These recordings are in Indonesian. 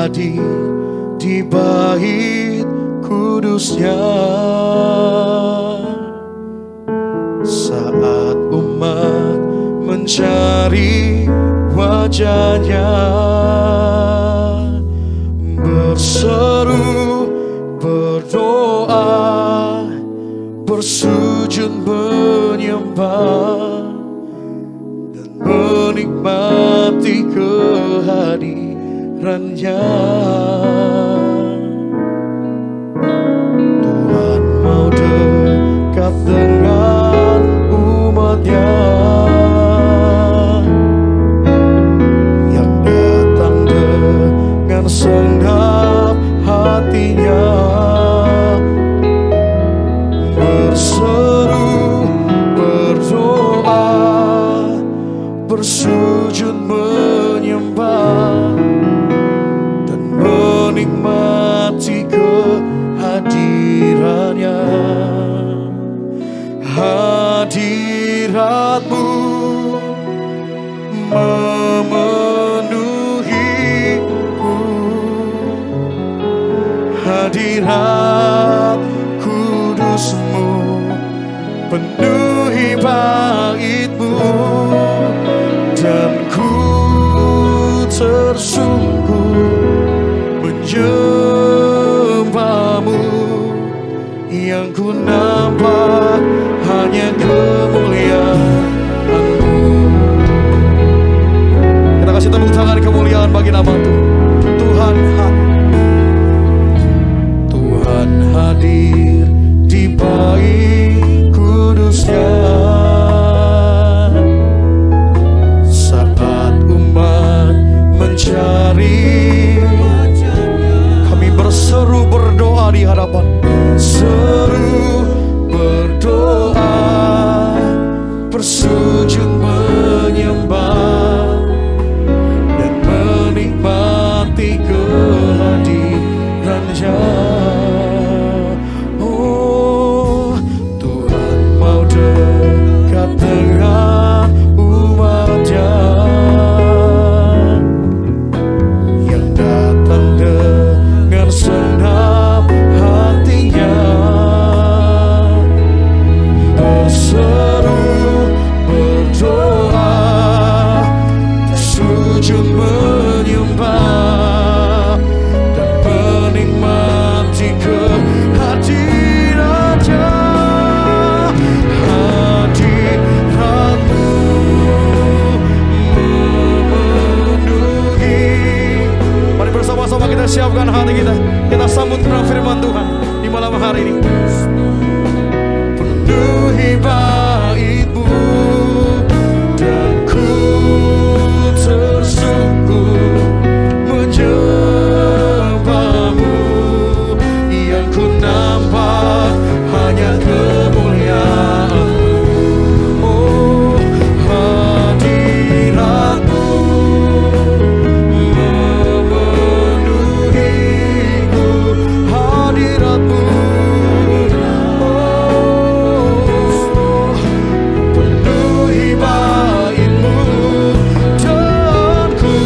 hadir di bait kudusnya. Saat umat mencari wajahnya, berseru, berdoa, bersujud menyembah, dan menikmati kehadirannya. Tuhan mau dekat dengan umatnya yang datang dengan segenap hatinya, berseru, berdoa, bersujud menyembah, dan menikmati kehadirannya. Hadirat-Mu memenuhiku, hadirat kudus-Mu penuhi bait-Mu, dan ku tersungkur menyembah-Mu. Yang ku nampak hanya kemuliaan-Mu. Kita kasih tepuk tangan kemuliaan bagi nama Tuhan. Tuhan hadir di bait kudusnya. Saat umat mencari, kami berseru berdoa di hadapan, seru berdoa, bersujud menyembah, dan menikmati kehadirannya. Oh, Tuhan mau dekat dengan umatnya yang datang dengan senang hatinya, berseru, berdoa, bersujud menyembah, dan menikmati kehadirannya. Hadirat-Mu memenuhi. Mari bersama-sama kita siapkan hati kita, kita sambut firman Tuhan di malam hari ini. Penuhi bait-Mu, dan ku tersungkur menyembah-Mu. Yang ku nampak hanya kemuliaan-Mu. Oh, hadirat-Mu memenuhiku, hadirat-Mu. Penuhi bait-Mu, dan ku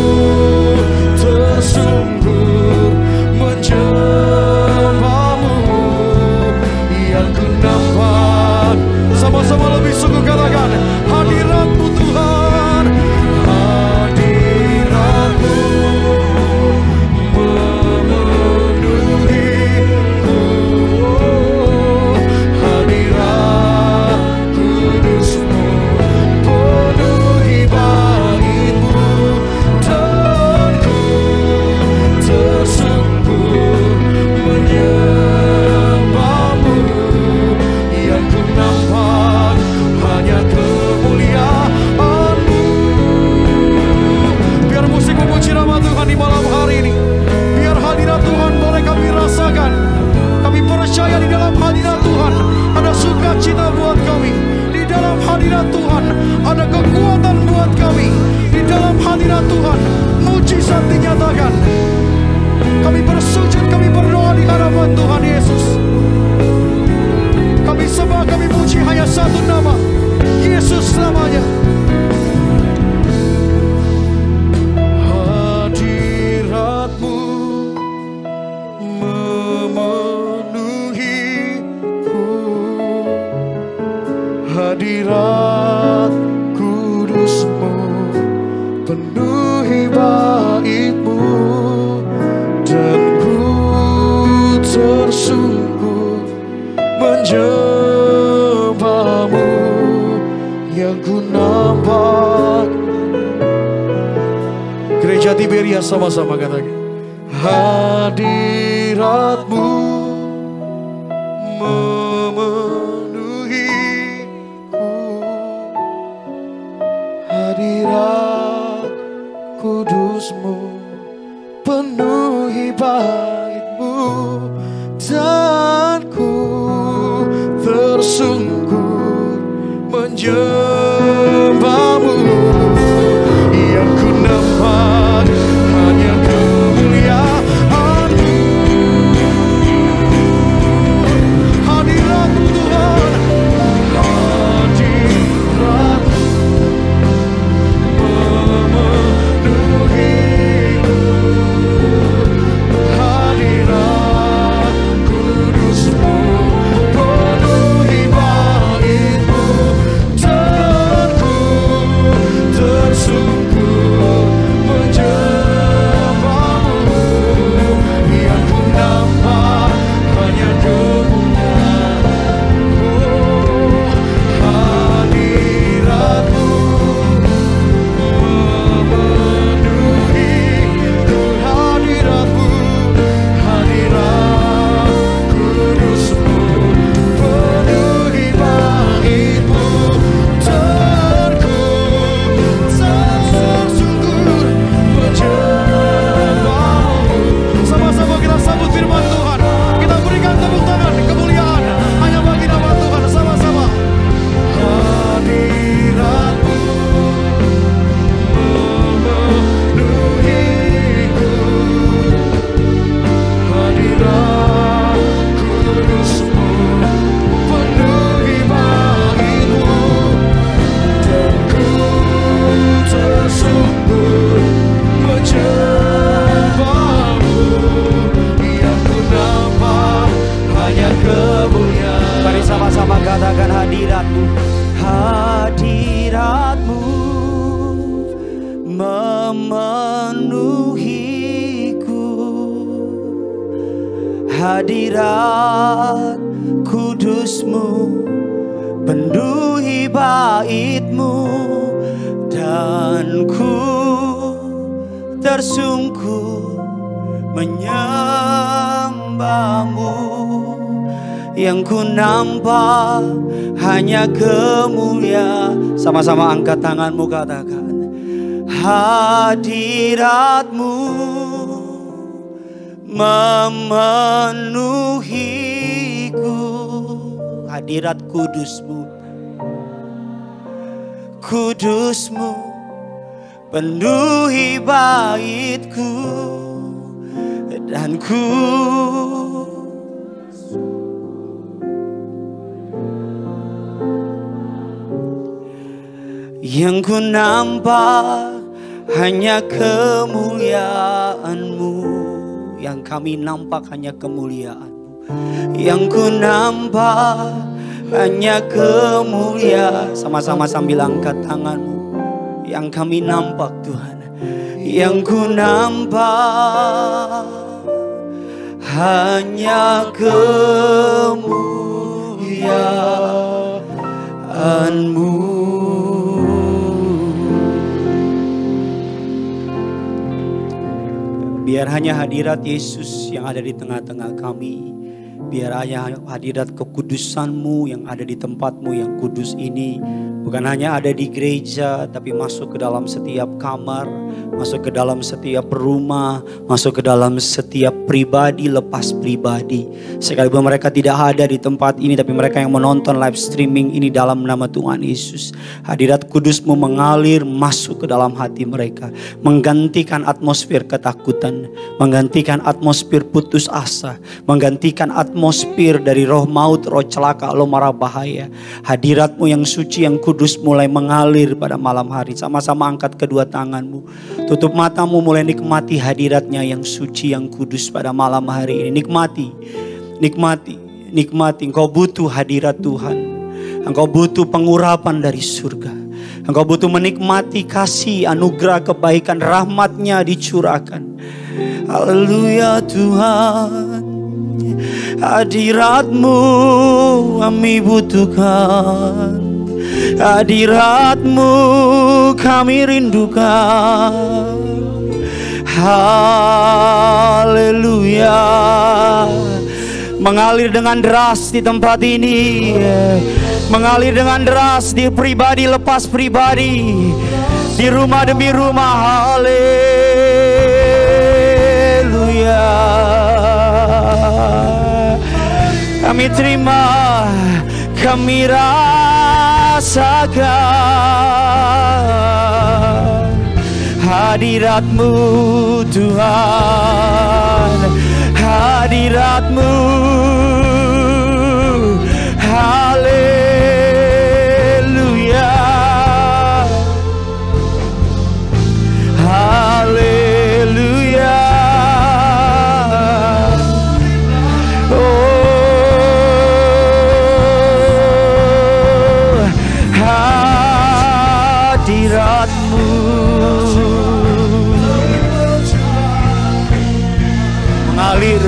tersungkur menyembah-Mu. Yang ku nampak, sama-sama lebih sungguh katakan, hadirat-Mu Tuhan, hadirat-Mu memenuhiku. Hadirat kudus-Mu penuhi bait-Mu, dan ku tersungkur menyembah-Mu. Yang ku nampak hanya kemuliaan-Mu. Biar musik memuji nama Tuhan di malam hari ini, biar hadirat Tuhan boleh kami rasakan. Kami percaya di dalam hadirat Tuhan ada sukacita buat kami. Di dalam hadirat Tuhan ada kekuatan buat kami. Di dalam hadirat Tuhan mujizat dinyatakan. Kami bersujud, kami berdoa di hadapan Tuhan Yesus. Kami sembah, kami puji hanya satu nama, Yesus namanya. Hadirat-Mu hadirat kudus-Mu, penuhi bait-Mu, dan ku tersungkur menjumpa-Mu yang ku nampak. Gereja Tiberia sama-sama katakan, hadirat-Mu memenuhiku, hadirat kudus-Mu penuhi bait-Mu, dan ku tersungkur menjumpa-Mu yang ku nampak hanya kemuliaan-Mu. Hadirat-Mu Tuhan, hadirat-Mu memenuhiku, hadirat kudus-Mu penuhi bait-Mu, dan ku tersungkur menjumpa-Mu yang ku nampak hanya kemuliaan-Mu. Hadirat-Mu memenuhiku, hadirat-Mu, hadirat kudus-Mu penuhi bait-Mu, dan ku tersungkur menjumpa-Mu. Sama-sama kita sambut firman Tuhan, kita berikan tepuk tangan, kemuliaan hanya bagi nama Tuhan. Sama-sama, hadirat-Mu memenuhiku, hadirat kudus-Mu penuhi bait-Mu, dan ku tersungkur menjumpa-Mu yang ku nampak hanya kemuliaan. Mari sama-sama katakan hadirat-Mu, hadirat-Mu memenuhiku, hadirat kudus-Mu penuhi bait-Mu, dan ku tersungkur menyembah-Mu yang ku nampak hanya kemuliaan. Sama-sama angkat tanganmu, katakan hadirat-Mu memenuhiku, hadirat kudus-Mu, kudus-Mu penuhi bait-Ku, dan ku yang ku nampak hanya kemuliaan-Mu, yang kami nampak hanya kemuliaan-Mu, yang ku nampak hanya kemuliaan. Sama-sama sambil angkat tanganmu, yang kami nampak Tuhan, yang ku nampak hanya kemuliaan-Mu. Biar hanya hadirat Yesus yang ada di tengah-tengah kami. Biar hanya hadirat kekudusan-Mu yang ada di tempat-Mu yang kudus ini. Bukan hanya ada di gereja, tapi masuk ke dalam setiap kamar, masuk ke dalam setiap rumah, masuk ke dalam setiap pribadi lepas pribadi. Sekalipun mereka tidak ada di tempat ini, tapi mereka yang menonton live streaming ini dalam nama Tuhan Yesus. Hadirat kudus-Mu mengalir masuk ke dalam hati mereka. Menggantikan atmosfer ketakutan, menggantikan atmosfer putus asa, menggantikan atmosfer dari roh maut, roh celaka, roh mara bahaya. Hadirat-Mu yang suci, yang kudus mulai mengalir pada malam hari. Sama-sama angkat kedua tanganmu, tutup matamu, mulai nikmati hadiratnya yang suci, yang kudus pada malam hari ini. Nikmati, nikmati, nikmati. Engkau butuh hadirat Tuhan. Engkau butuh pengurapan dari surga. Engkau butuh menikmati kasih, anugerah, kebaikan, rahmat-Nya dicurahkan. Haleluya Tuhan. Hadirat-Mu kami butuhkan. Hadirat-Mu kami rindukan. Haleluya. Mengalir dengan deras di tempat ini, mengalir dengan deras di pribadi lepas pribadi, di rumah demi rumah. Haleluya. Kami terima, kami rasakan hadirat-Mu Tuhan, hadirat-Mu. Haleluya, haleluya. Oh, hadirat-Mu mengalir,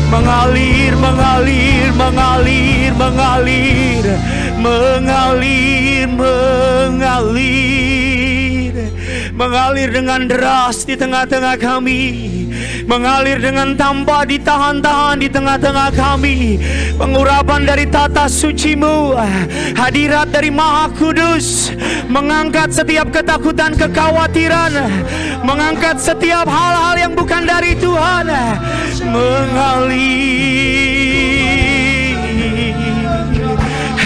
mengalir, mengalir, mengalir, mengalir, mengalir, mengalir, mengalir dengan deras di tengah-tengah kami, mengalir dengan tanpa ditahan-tahan di tengah-tengah kami. Pengurapan dari tata suci-Mu, hadirat dari Maha Kudus, mengangkat setiap ketakutan, kekhawatiran, mengangkat setiap hal-hal yang bukan dari Tuhan, mengalir.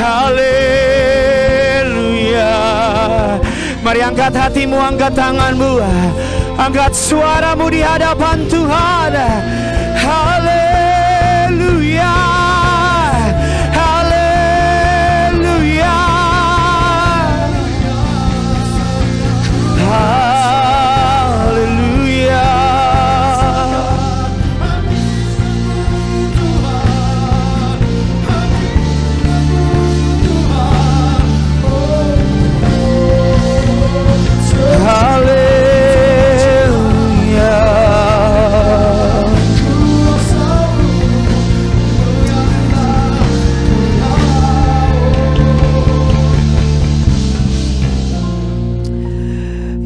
Haleluya. Mari angkat hatimu, angkat tanganmu, angkat suaramu di hadapan Tuhan. Haleluya, haleluya, haleluya. Haleluya.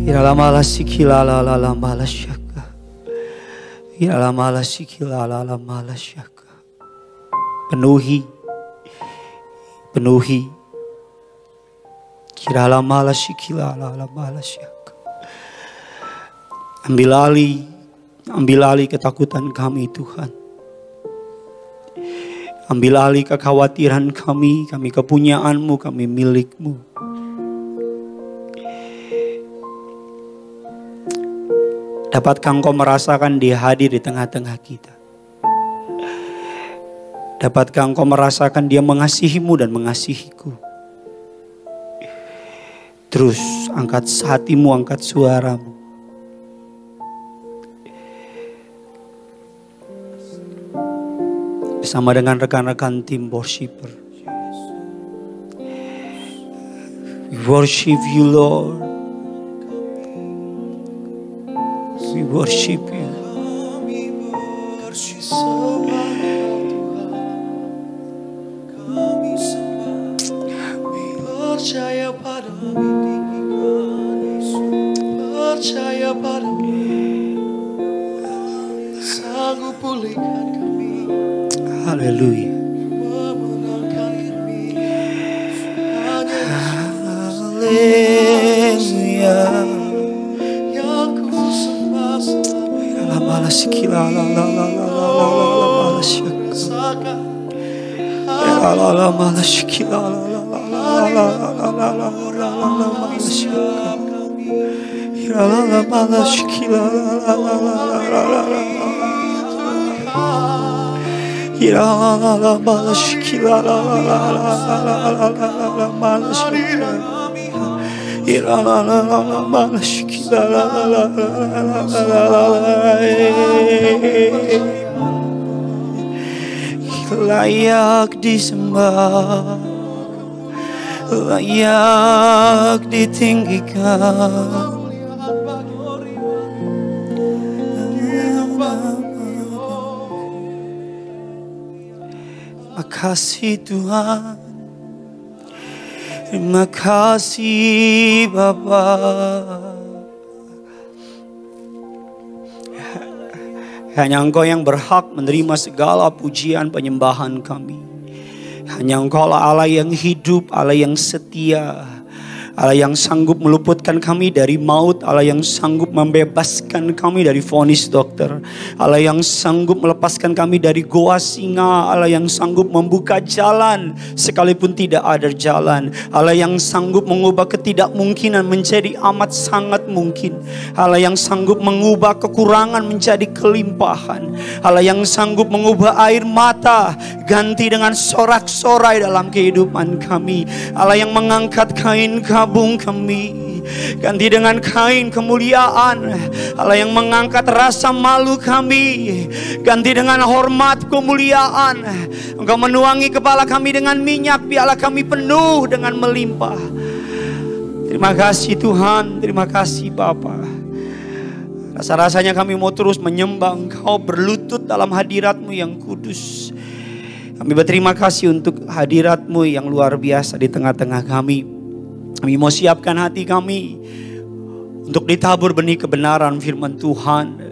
Iralamala sikilala mala syaka. Iralamala sikilala mala syaka. Penuhi, penuhi. Iralamala sikilala mala syaka. Ambil alih ketakutan kami Tuhan. Ambil alih kekhawatiran kami kepunyaan-Mu, kami milik-Mu. Dapatkah Engkau merasakan Dia hadir di tengah-tengah kita? Dapatkah Engkau merasakan Dia mengasihi-Mu dan mengasihiku? Terus angkat hatimu, angkat suaramu. Bersama dengan rekan-rekan tim worshiper. We worship You Lord. We worship You. Percaya padamu, percaya padamu, sanggup pulihkan kami. Haleluya. Memenangkan kami. Haleluya. Yang ku sembah selama. Lamala sikila la la la la la la la syaka. La la mala sikila la la la la la la la mala syaka. La mala sikila la la la la la la. La mala sikila la la la la la mala syaka. La mala sikila la la la la layak disembah, layak ditinggikan. Makasih Tuhan, terima kasih Bapa. Hanya Engkau yang berhak menerima segala pujian penyembahan kami. Hanya Engkau Allah yang hidup, Allah yang setia, Allah yang sanggup meluputkan kami dari maut, Allah yang sanggup membebaskan kami dari vonis dokter, Allah yang sanggup melepaskan kami dari goa singa, Allah yang sanggup membuka jalan sekalipun tidak ada jalan, Allah yang sanggup mengubah ketidakmungkinan menjadi amat sangat mungkin, Allah yang sanggup mengubah kekurangan menjadi kelimpahan, Allah yang sanggup mengubah air mata ganti dengan sorak-sorai dalam kehidupan kami, Allah yang mengangkat kain kabung kami ganti dengan kain kemuliaan, Allah yang mengangkat rasa malu kami ganti dengan hormat kemuliaan. Engkau menuangi kepala kami dengan minyak, piala kami penuh dengan melimpah. Terima kasih Tuhan, terima kasih Bapa. Rasa-rasanya kami mau terus menyembah Engkau, berlutut dalam hadirat-Mu yang kudus. Kami berterima kasih untuk hadirat-Mu yang luar biasa di tengah-tengah kami. Kami mau siapkan hati kami untuk ditabur benih kebenaran firman Tuhan.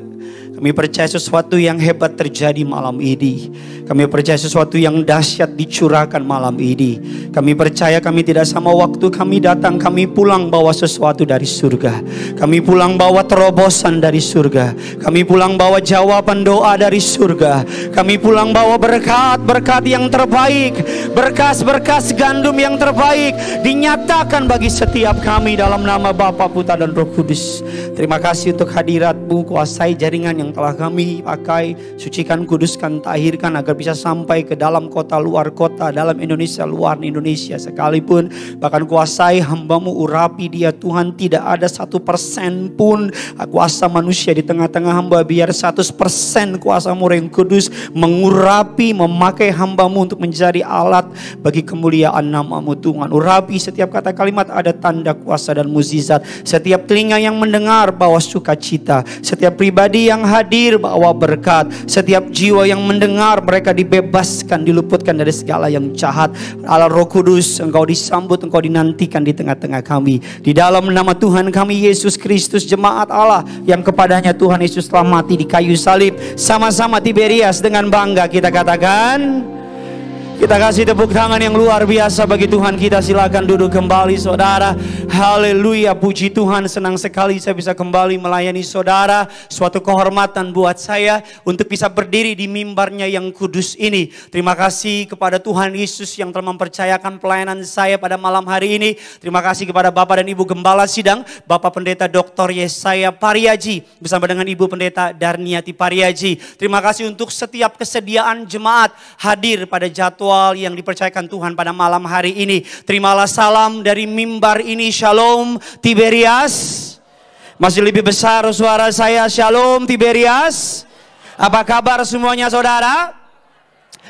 Kami percaya sesuatu yang hebat terjadi malam ini. Kami percaya sesuatu yang dahsyat dicurahkan malam ini. Kami percaya kami tidak sama waktu kami datang, kami pulang bawa sesuatu dari surga. Kami pulang bawa terobosan dari surga. Kami pulang bawa jawaban doa dari surga. Kami pulang bawa berkat-berkat yang terbaik, berkas-berkas gandum yang terbaik dinyatakan bagi setiap kami dalam nama Bapa, Putra dan Roh Kudus. Terima kasih untuk hadirat-Mu, kuasai jaringan yang telah kami pakai, sucikan, kuduskan, tahirkan agar bisa sampai ke dalam kota, luar kota, dalam Indonesia, luar Indonesia sekalipun. Bahkan kuasai hamba-Mu, urapi dia Tuhan, tidak ada 1% pun kuasa manusia di tengah-tengah hamba. Biar 100% kuasa-Mu yang kudus mengurapi, memakai hamba-Mu untuk menjadi alat bagi kemuliaan nama-Mu Tuhan. Urapi setiap kata kalimat ada tanda kuasa dan mukjizat. Setiap telinga yang mendengar bawa sukacita. Setiap pribadi yang hadir bawa berkat. Setiap jiwa yang mendengar mereka dibebaskan, diluputkan dari segala yang jahat. Allah Roh Kudus, Engkau disambut, Engkau dinantikan di tengah-tengah kami. Di dalam nama Tuhan kami Yesus Kristus, jemaat Allah yang kepadanya Tuhan Yesus telah mati di kayu salib. Sama-sama Tiberias dengan bangga kita katakan, kita kasih tepuk tangan yang luar biasa bagi Tuhan kita. Silakan duduk kembali saudara. Haleluya, puji Tuhan, senang sekali saya bisa kembali melayani saudara. Suatu kehormatan buat saya untuk bisa berdiri di mimbarnya yang kudus ini. Terima kasih kepada Tuhan Yesus yang telah mempercayakan pelayanan saya pada malam hari ini. Terima kasih kepada Bapak dan Ibu Gembala Sidang, Bapak Pendeta Dr. Yesaya Pariaji bersama dengan Ibu Pendeta Darniati Pariaji. Terima kasih untuk setiap kesediaan jemaat hadir pada jadwal yang dipercayakan Tuhan pada malam hari ini. Terimalah salam dari mimbar ini. Shalom Tiberias. Masih lebih besar suara saya. Shalom Tiberias. Apa kabar semuanya saudara?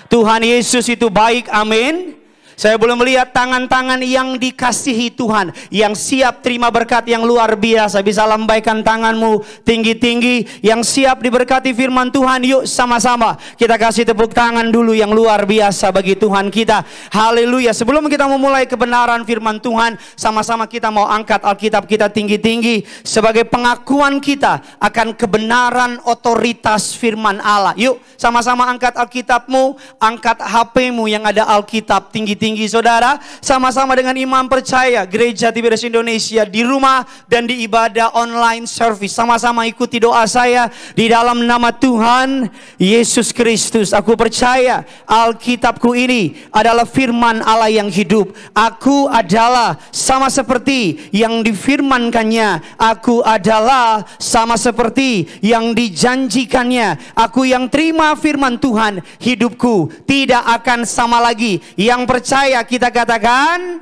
Tuhan Yesus itu baik, amin. Saya belum melihat tangan-tangan yang dikasihi Tuhan, yang siap terima berkat yang luar biasa. Bisa lambaikan tanganmu tinggi-tinggi, yang siap diberkati firman Tuhan. Yuk sama-sama kita kasih tepuk tangan dulu yang luar biasa bagi Tuhan kita. Haleluya. Sebelum kita memulai kebenaran firman Tuhan, sama-sama kita mau angkat Alkitab kita tinggi-tinggi sebagai pengakuan kita akan kebenaran otoritas firman Allah. Yuk sama-sama angkat Alkitabmu, angkat HP-mu yang ada Alkitab tinggi-tinggi saudara. Sama-sama dengan imam percaya Gereja Tiberias Indonesia di rumah dan di ibadah online service. Sama-sama ikuti doa saya di dalam nama Tuhan Yesus Kristus. Aku percaya Alkitabku ini adalah firman Allah yang hidup. Aku adalah sama seperti yang difirmankannya. Aku adalah sama seperti yang dijanjikannya. Aku yang terima firman Tuhan, hidupku tidak akan sama lagi. Yang percaya kita katakan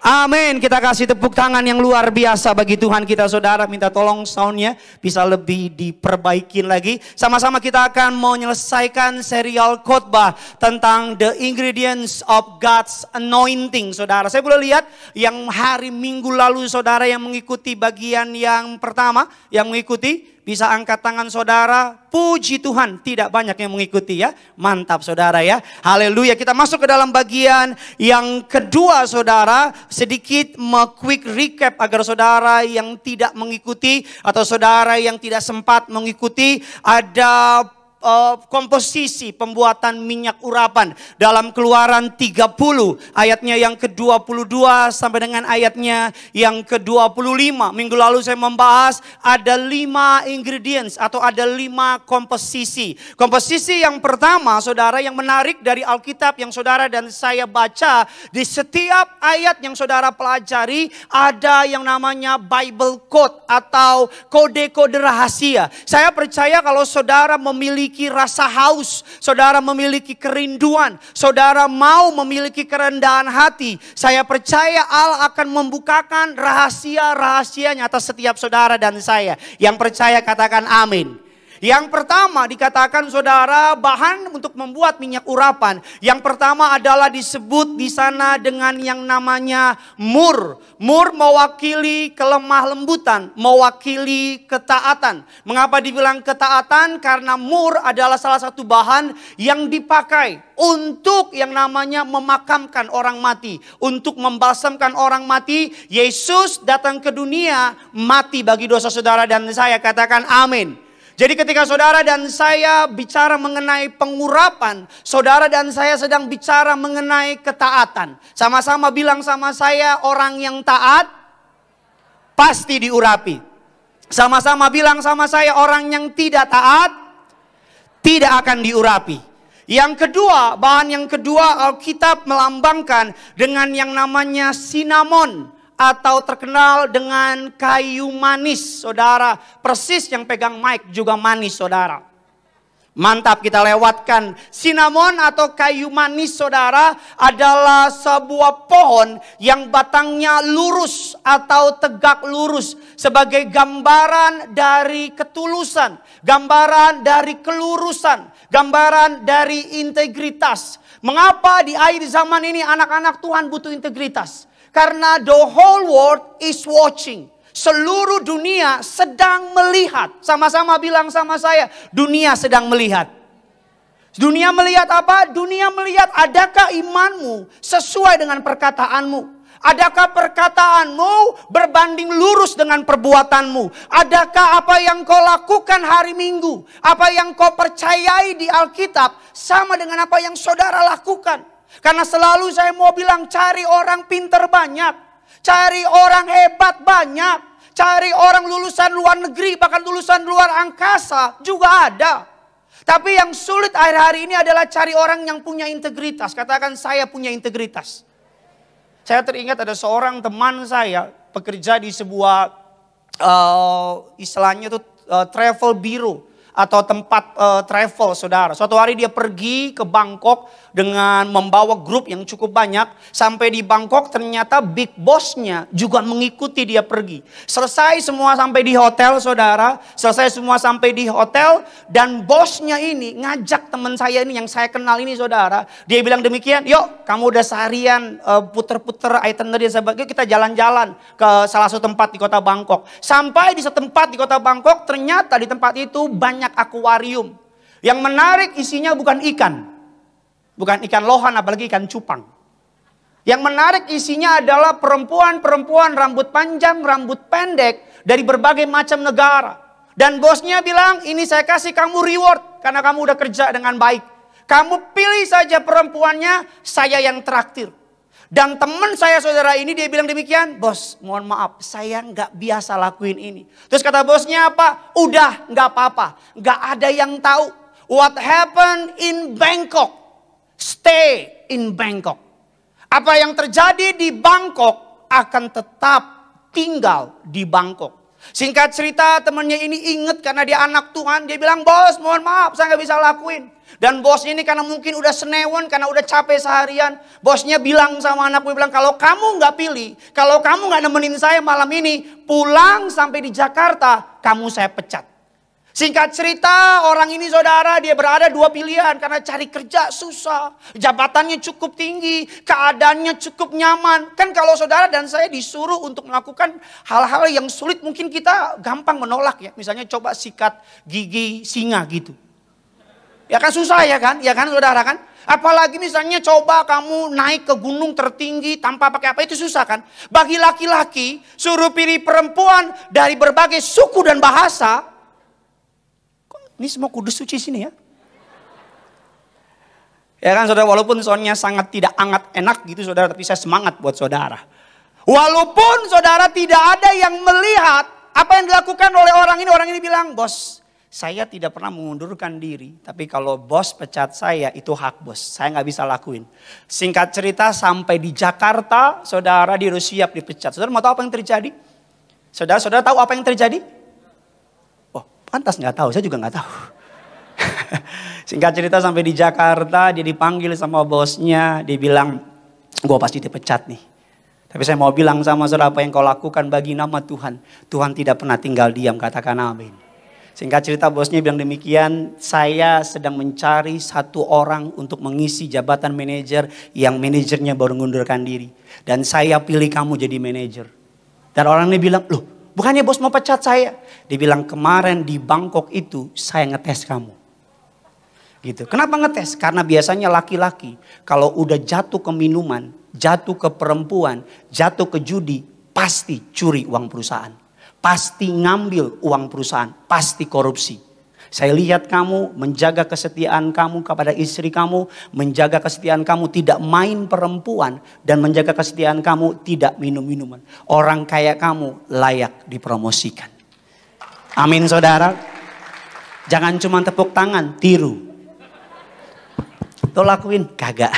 Amin. Kita kasih tepuk tangan yang luar biasa bagi Tuhan kita, saudara. Minta tolong soundnya bisa lebih diperbaikin lagi. Sama-sama kita akan mau menyelesaikan serial khotbah tentang the ingredients of God's anointing, saudara. Saya boleh lihat yang hari Minggu lalu, saudara, yang mengikuti bagian yang pertama, yang mengikuti. Bisa angkat tangan saudara. Puji Tuhan, tidak banyak yang mengikuti ya. Mantap saudara ya. Haleluya. Kita masuk ke dalam bagian yang kedua, saudara. Sedikit quick recap agar saudara yang tidak mengikuti atau saudara yang tidak sempat mengikuti. Ada komposisi pembuatan minyak urapan dalam Keluaran 30 ayatnya yang ke-22 sampai dengan ayatnya yang ke-25. Minggu lalu saya membahas ada 5 ingredients atau ada 5 komposisi. Komposisi yang pertama, saudara, yang menarik dari Alkitab yang saudara dan saya baca, di setiap ayat yang saudara pelajari ada yang namanya Bible Code atau kode-kode rahasia. Saya percaya kalau saudara memiliki rasa haus, saudara memiliki kerinduan, saudara mau memiliki kerendahan hati, saya percaya Allah akan membukakan rahasia-rahasianya atas setiap saudara dan saya. Yang percaya katakan amin. Yang pertama dikatakan, saudara, bahan untuk membuat minyak urapan. Yang pertama adalah disebut di sana dengan yang namanya mur. Mur mewakili kelemah lembutan, mewakili ketaatan. Mengapa dibilang ketaatan? Karena mur adalah salah satu bahan yang dipakai untuk yang namanya memakamkan orang mati. Untuk membalsamkan orang mati. Yesus datang ke dunia mati bagi dosa saudara dan saya. Katakan amin. Jadi ketika saudara dan saya bicara mengenai pengurapan, saudara dan saya sedang bicara mengenai ketaatan. Sama-sama bilang sama saya, orang yang taat pasti diurapi. Sama-sama bilang sama saya, orang yang tidak taat tidak akan diurapi. Yang kedua, bahan yang kedua Alkitab melambangkan dengan yang namanya cinnamon. Atau terkenal dengan kayu manis, saudara. Persis yang pegang mic juga manis, saudara. Mantap, kita lewatkan. Cinnamon atau kayu manis, saudara, adalah sebuah pohon yang batangnya lurus atau tegak lurus. Sebagai gambaran dari ketulusan, gambaran dari kelurusan, gambaran dari integritas. Mengapa di akhir zaman ini anak-anak Tuhan butuh integritas? Karena the whole world is watching. Seluruh dunia sedang melihat. Sama-sama bilang sama saya, dunia sedang melihat. Dunia melihat apa? Dunia melihat adakah imanmu sesuai dengan perkataanmu. Adakah perkataanmu berbanding lurus dengan perbuatanmu? Adakah apa yang kau lakukan hari Minggu, apa yang kau percayai di Alkitab sama dengan apa yang saudara lakukan? Karena selalu saya mau bilang, cari orang pinter banyak, cari orang hebat banyak, cari orang lulusan luar negeri, bahkan lulusan luar angkasa juga ada. Tapi yang sulit akhir hari ini adalah cari orang yang punya integritas. Katakan, saya punya integritas. Saya teringat ada seorang teman saya bekerja di sebuah istilahnya itu travel bureau atau tempat travel, saudara. Suatu hari dia pergi ke Bangkok dengan membawa grup yang cukup banyak. Sampai di Bangkok ternyata big bossnya juga mengikuti dia pergi. Selesai semua sampai di hotel, saudara. Selesai semua sampai di hotel. Dan bosnya ini ngajak teman saya ini yang saya kenal ini, saudara. Dia bilang demikian, yuk kamu udah seharian puter-puter itinerary dan sebagainya, kita jalan-jalan ke salah satu tempat di kota Bangkok. Sampai di satu tempat di kota Bangkok, ternyata di tempat itu banyak akuarium. Yang menarik isinya bukan ikan. Bukan ikan lohan, apalagi ikan cupang. Yang menarik isinya adalah perempuan-perempuan rambut panjang, rambut pendek dari berbagai macam negara. Dan bosnya bilang, ini saya kasih kamu reward karena kamu udah kerja dengan baik. Kamu pilih saja perempuannya, saya yang traktir. Dan teman saya, saudara ini, dia bilang demikian, bos mohon maaf saya nggak biasa lakuin ini. Terus kata bosnya apa? Udah nggak apa-apa, nggak ada yang tahu. What happened in Bangkok, stay in Bangkok. Apa yang terjadi di Bangkok akan tetap tinggal di Bangkok. Singkat cerita, temannya ini ingat karena dia anak Tuhan. Dia bilang, bos mohon maaf saya nggak bisa lakuin. Dan bosnya ini karena mungkin udah senewan, karena udah capek seharian. Bosnya bilang sama anakku, bilang kalau kamu nggak pilih, kalau kamu nggak nemenin saya malam ini, pulang sampai di Jakarta, kamu saya pecat. Singkat cerita, orang ini saudara, dia berada dua pilihan. Karena cari kerja susah, jabatannya cukup tinggi, keadaannya cukup nyaman. Kan kalau saudara dan saya disuruh untuk melakukan hal-hal yang sulit, mungkin kita gampang menolak ya. Misalnya coba sikat gigi singa gitu. Ya kan susah ya kan saudara kan. Apalagi misalnya coba kamu naik ke gunung tertinggi tanpa pakai apa, itu susah kan. Bagi laki-laki suruh pilih perempuan dari berbagai suku dan bahasa. Ini semua kudus suci sini ya. Ya kan saudara, walaupun soalnya sangat tidak hangat enak gitu saudara, tapi saya semangat buat saudara. Walaupun saudara tidak ada yang melihat apa yang dilakukan oleh orang ini bilang, bos, saya tidak pernah mengundurkan diri, tapi kalau bos pecat saya itu hak bos, saya nggak bisa lakuin. Singkat cerita sampai di Jakarta, saudara siap dipecat. Saudara mau tahu apa yang terjadi? Saudara tahu apa yang terjadi? Oh, pantas nggak tahu, saya juga nggak tahu. Singkat cerita sampai di Jakarta, dia dipanggil sama bosnya, dia bilang, gue pasti dipecat nih. Tapi saya mau bilang sama saudara, apa yang kau lakukan bagi nama Tuhan, Tuhan tidak pernah tinggal diam, katakan amin. Singkat cerita bosnya bilang demikian, saya sedang mencari satu orang untuk mengisi jabatan manajer yang manajernya baru mengundurkan diri. Dan saya pilih kamu jadi manajer. Dan orang ini bilang, loh bukannya bos mau pecat saya? Dia bilang kemarin di Bangkok itu saya ngetes kamu. Gitu. Kenapa ngetes? Karena biasanya laki-laki kalau udah jatuh ke minuman, jatuh ke perempuan, jatuh ke judi, pasti curi uang perusahaan. Pasti ngambil uang perusahaan, pasti korupsi. Saya lihat kamu menjaga kesetiaan kamu kepada istri kamu, menjaga kesetiaan kamu tidak main perempuan, dan menjaga kesetiaan kamu tidak minum minuman. Orang kayak kamu layak dipromosikan. Amin saudara. Jangan cuma tepuk tangan, tiru. Tuh lakuin, kagak.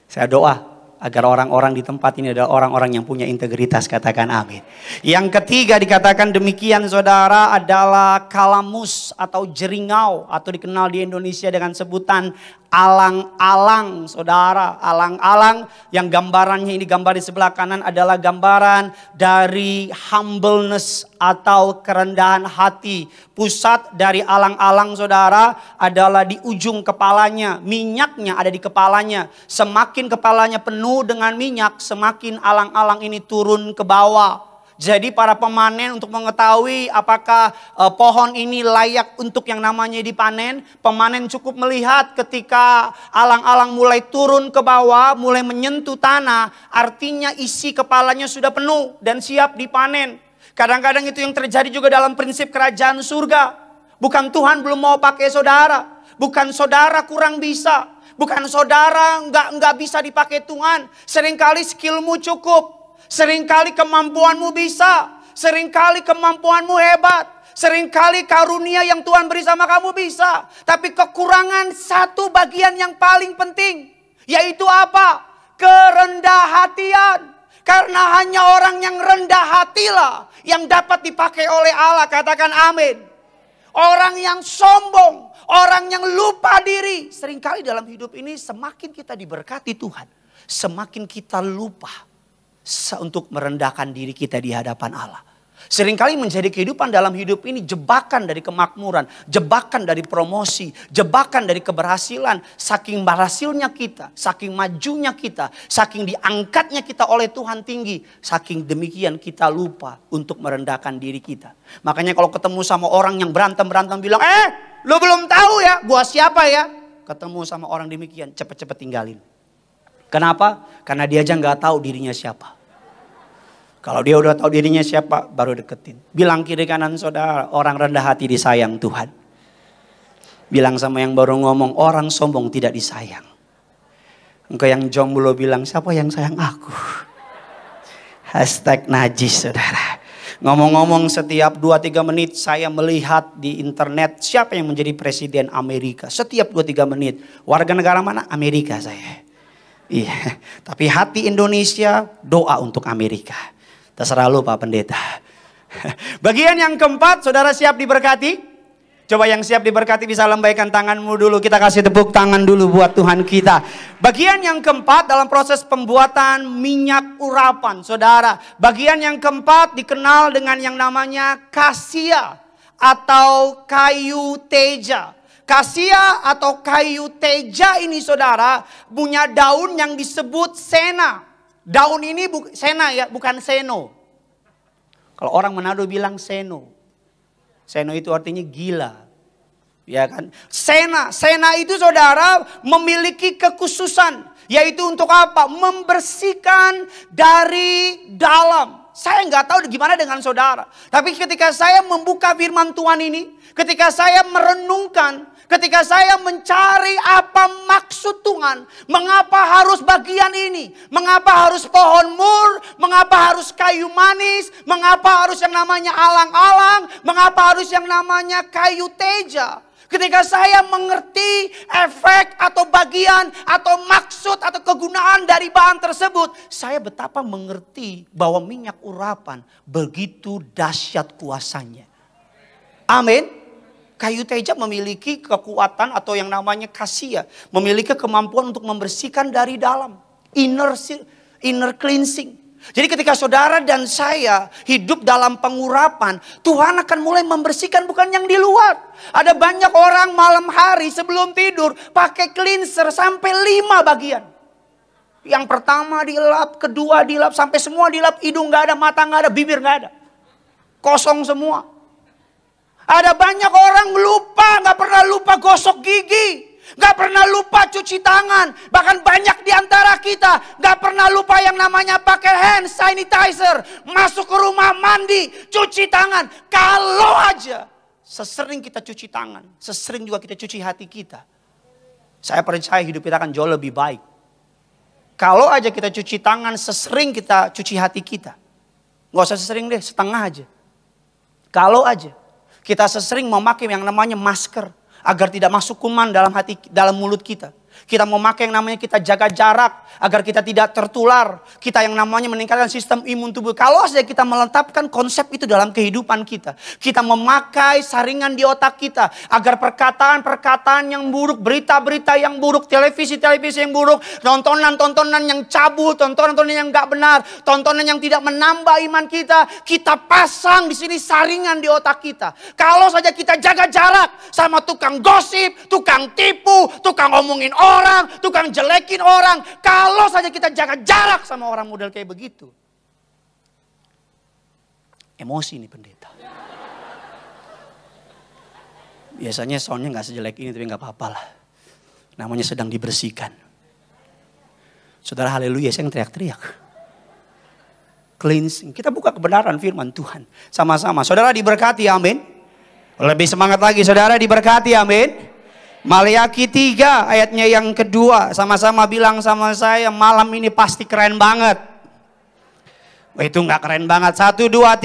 Saya doa agar orang-orang di tempat ini adalah orang-orang yang punya integritas, katakan amin. Yang ketiga dikatakan demikian saudara adalah kalamus atau jeringau, atau dikenal di Indonesia dengan sebutan alang-alang saudara. Alang-alang yang gambarannya ini, gambar di sebelah kanan adalah gambaran dari humbleness atau kerendahan hati. Pusat dari alang-alang saudara adalah di ujung kepalanya. Minyaknya ada di kepalanya. Semakin kepalanya penuh dengan minyak, semakin alang-alang ini turun ke bawah. Jadi para pemanen untuk mengetahui apakah pohon ini layak untuk yang namanya dipanen, pemanen cukup melihat ketika alang-alang mulai turun ke bawah, mulai menyentuh tanah, artinya isi kepalanya sudah penuh dan siap dipanen. Kadang-kadang itu yang terjadi juga dalam prinsip kerajaan surga. Bukan Tuhan belum mau pakai saudara, bukan saudara kurang bisa, bukan saudara nggak bisa dipakai Tuhan. Seringkali skillmu cukup. Seringkali kemampuanmu bisa, seringkali kemampuanmu hebat, seringkali karunia yang Tuhan beri sama kamu bisa. Tapi kekurangan satu bagian yang paling penting, yaitu apa? Kerendah hatian. Karena hanya orang yang rendah hatilah yang dapat dipakai oleh Allah, katakan amin. Orang yang sombong, orang yang lupa diri. Seringkali dalam hidup ini semakin kita diberkati Tuhan, semakin kita lupa untuk merendahkan diri kita di hadapan Allah. Seringkali menjadi kehidupan dalam hidup ini jebakan dari kemakmuran, jebakan dari promosi, jebakan dari keberhasilan. Saking berhasilnya kita, saking majunya kita, saking diangkatnya kita oleh Tuhan tinggi, saking demikian kita lupa untuk merendahkan diri kita. Makanya kalau ketemu sama orang yang berantem bilang, lu belum tahu ya gua siapa ya. Ketemu sama orang demikian, cepet-cepet tinggalin. Kenapa? Karena dia aja nggak tahu dirinya siapa. Kalau dia udah tahu dirinya siapa, baru deketin. Bilang kiri kanan saudara, orang rendah hati disayang Tuhan. Bilang sama yang baru ngomong, orang sombong tidak disayang. Engkau yang jomblo bilang, siapa yang sayang aku? Hashtag najis saudara. Ngomong-ngomong setiap 2-3 menit saya melihat di internet siapa yang menjadi presiden Amerika. Setiap 2-3 menit. Warga negara mana? Amerika saya. Iya, tapi hati Indonesia doa untuk Amerika. Terserah lu Pak Pendeta. Bagian yang keempat, saudara siap diberkati? Coba yang siap diberkati bisa lambaikan tanganmu dulu. Kita kasih tepuk tangan dulu buat Tuhan kita. Bagian yang keempat dalam proses pembuatan minyak urapan, saudara. Bagian yang keempat dikenal dengan yang namanya kasia atau kayu teja. Kasia atau kayu teja ini, saudara, punya daun yang disebut sena. Daun ini sena ya, bukan seno. Kalau orang Manado bilang seno. Seno itu artinya gila. Ya kan? Sena itu, saudara, memiliki kekhususan. Yaitu untuk apa? Membersihkan dari dalam. Saya nggak tahu gimana dengan saudara. Tapi ketika saya membuka firman Tuhan ini. Ketika saya merenungkan. Ketika saya mencari apa maksud Tuhan. Mengapa harus bagian ini? Mengapa harus pohon mur? Mengapa harus kayu manis? Mengapa harus yang namanya alang-alang? Mengapa harus yang namanya kayu teja? Ketika saya mengerti efek atau bagian atau maksud atau kegunaan dari bahan tersebut. Saya betapa mengerti bahwa minyak urapan begitu dahsyat kuasanya. Amin. Kayu teja memiliki kekuatan atau yang namanya kasia. Memiliki kemampuan untuk membersihkan dari dalam. Inner cleansing. Jadi ketika saudara dan saya hidup dalam pengurapan. Tuhan akan mulai membersihkan bukan yang di luar. Ada banyak orang malam hari sebelum tidur pakai cleanser sampai 5 bagian. Yang pertama dilap, kedua dilap, sampai semua dilap. Hidung gak ada, mata gak ada, bibir gak ada. Kosong semua. Ada banyak orang lupa, gak pernah lupa gosok gigi. Gak pernah lupa cuci tangan. Bahkan banyak di antara kita gak pernah lupa yang namanya pakai hand sanitizer. Masuk ke rumah mandi, cuci tangan. Kalau aja sesering kita cuci tangan, sesering juga kita cuci hati kita. Saya percaya hidup kita akan jauh lebih baik. Kalau aja kita cuci tangan, sesering kita cuci hati kita. Gak usah sesering deh, setengah aja. Kalau aja kita sesering memakai yang namanya masker agar tidak masuk kuman dalam mulut kita. Kita memakai yang namanya kita jaga jarak agar kita tidak tertular. Kita yang namanya meningkatkan sistem imun tubuh. Kalau saja kita meletakkan konsep itu dalam kehidupan kita. Kita memakai saringan di otak kita agar perkataan-perkataan yang buruk, berita-berita yang buruk, televisi-televisi yang buruk, tontonan-tontonan yang cabul, tontonan-tontonan yang gak benar, tontonan yang tidak menambah iman kita, kita pasang di sini saringan di otak kita. Kalau saja kita jaga jarak sama tukang gosip, tukang tipu, tukang ngomongin orang, tukang jelekin orang. Kalau saja kita jaga jarak sama orang model kayak begitu. Emosi nih pendeta. Biasanya soundnya gak sejelek ini tapi gak apa-apa lah. Namanya sedang dibersihkan. Saudara haleluya, saya yang teriak-teriak. Cleansing. Kita buka kebenaran firman Tuhan. Sama-sama. Saudara diberkati, amin. Lebih semangat lagi, saudara diberkati, amin. Maleakhi 3 ayatnya yang kedua. Sama-sama bilang sama saya, malam ini pasti keren banget. Wah, itu gak keren banget. 1, 2,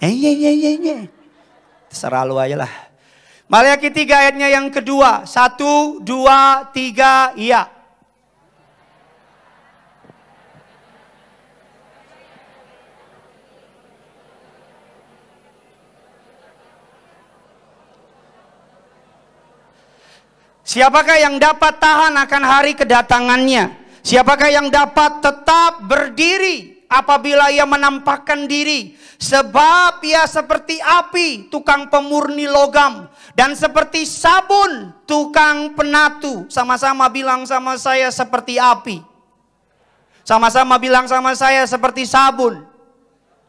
3. Terserah lu aja lah. Maleakhi 3 ayatnya yang kedua. 1, 2, 3, iya. Siapakah yang dapat tahan akan hari kedatangannya? Siapakah yang dapat tetap berdiri apabila ia menampakkan diri? Sebab ia seperti api, tukang pemurni logam. Dan seperti sabun, tukang penatu. Sama-sama bilang sama saya seperti api. Sama-sama bilang sama saya seperti sabun.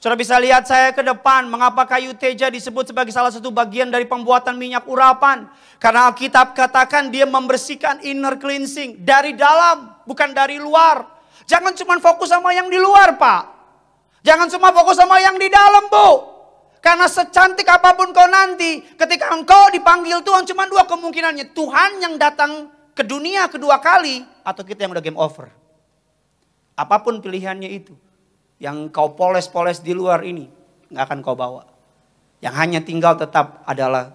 Saudara bisa lihat saya ke depan, mengapa kayu teja disebut sebagai salah satu bagian dari pembuatan minyak urapan. Karena Alkitab katakan dia membersihkan inner cleansing dari dalam, bukan dari luar. Jangan cuma fokus sama yang di luar, Pak. Jangan cuma fokus sama yang di dalam, Bu. Karena secantik apapun kau nanti, ketika engkau dipanggil Tuhan, cuma 2 kemungkinannya. Tuhan yang datang ke dunia kedua kali, atau kita yang udah game over. Apapun pilihannya itu. Yang kau poles-poles di luar ini gak akan kau bawa. Yang hanya tinggal tetap adalah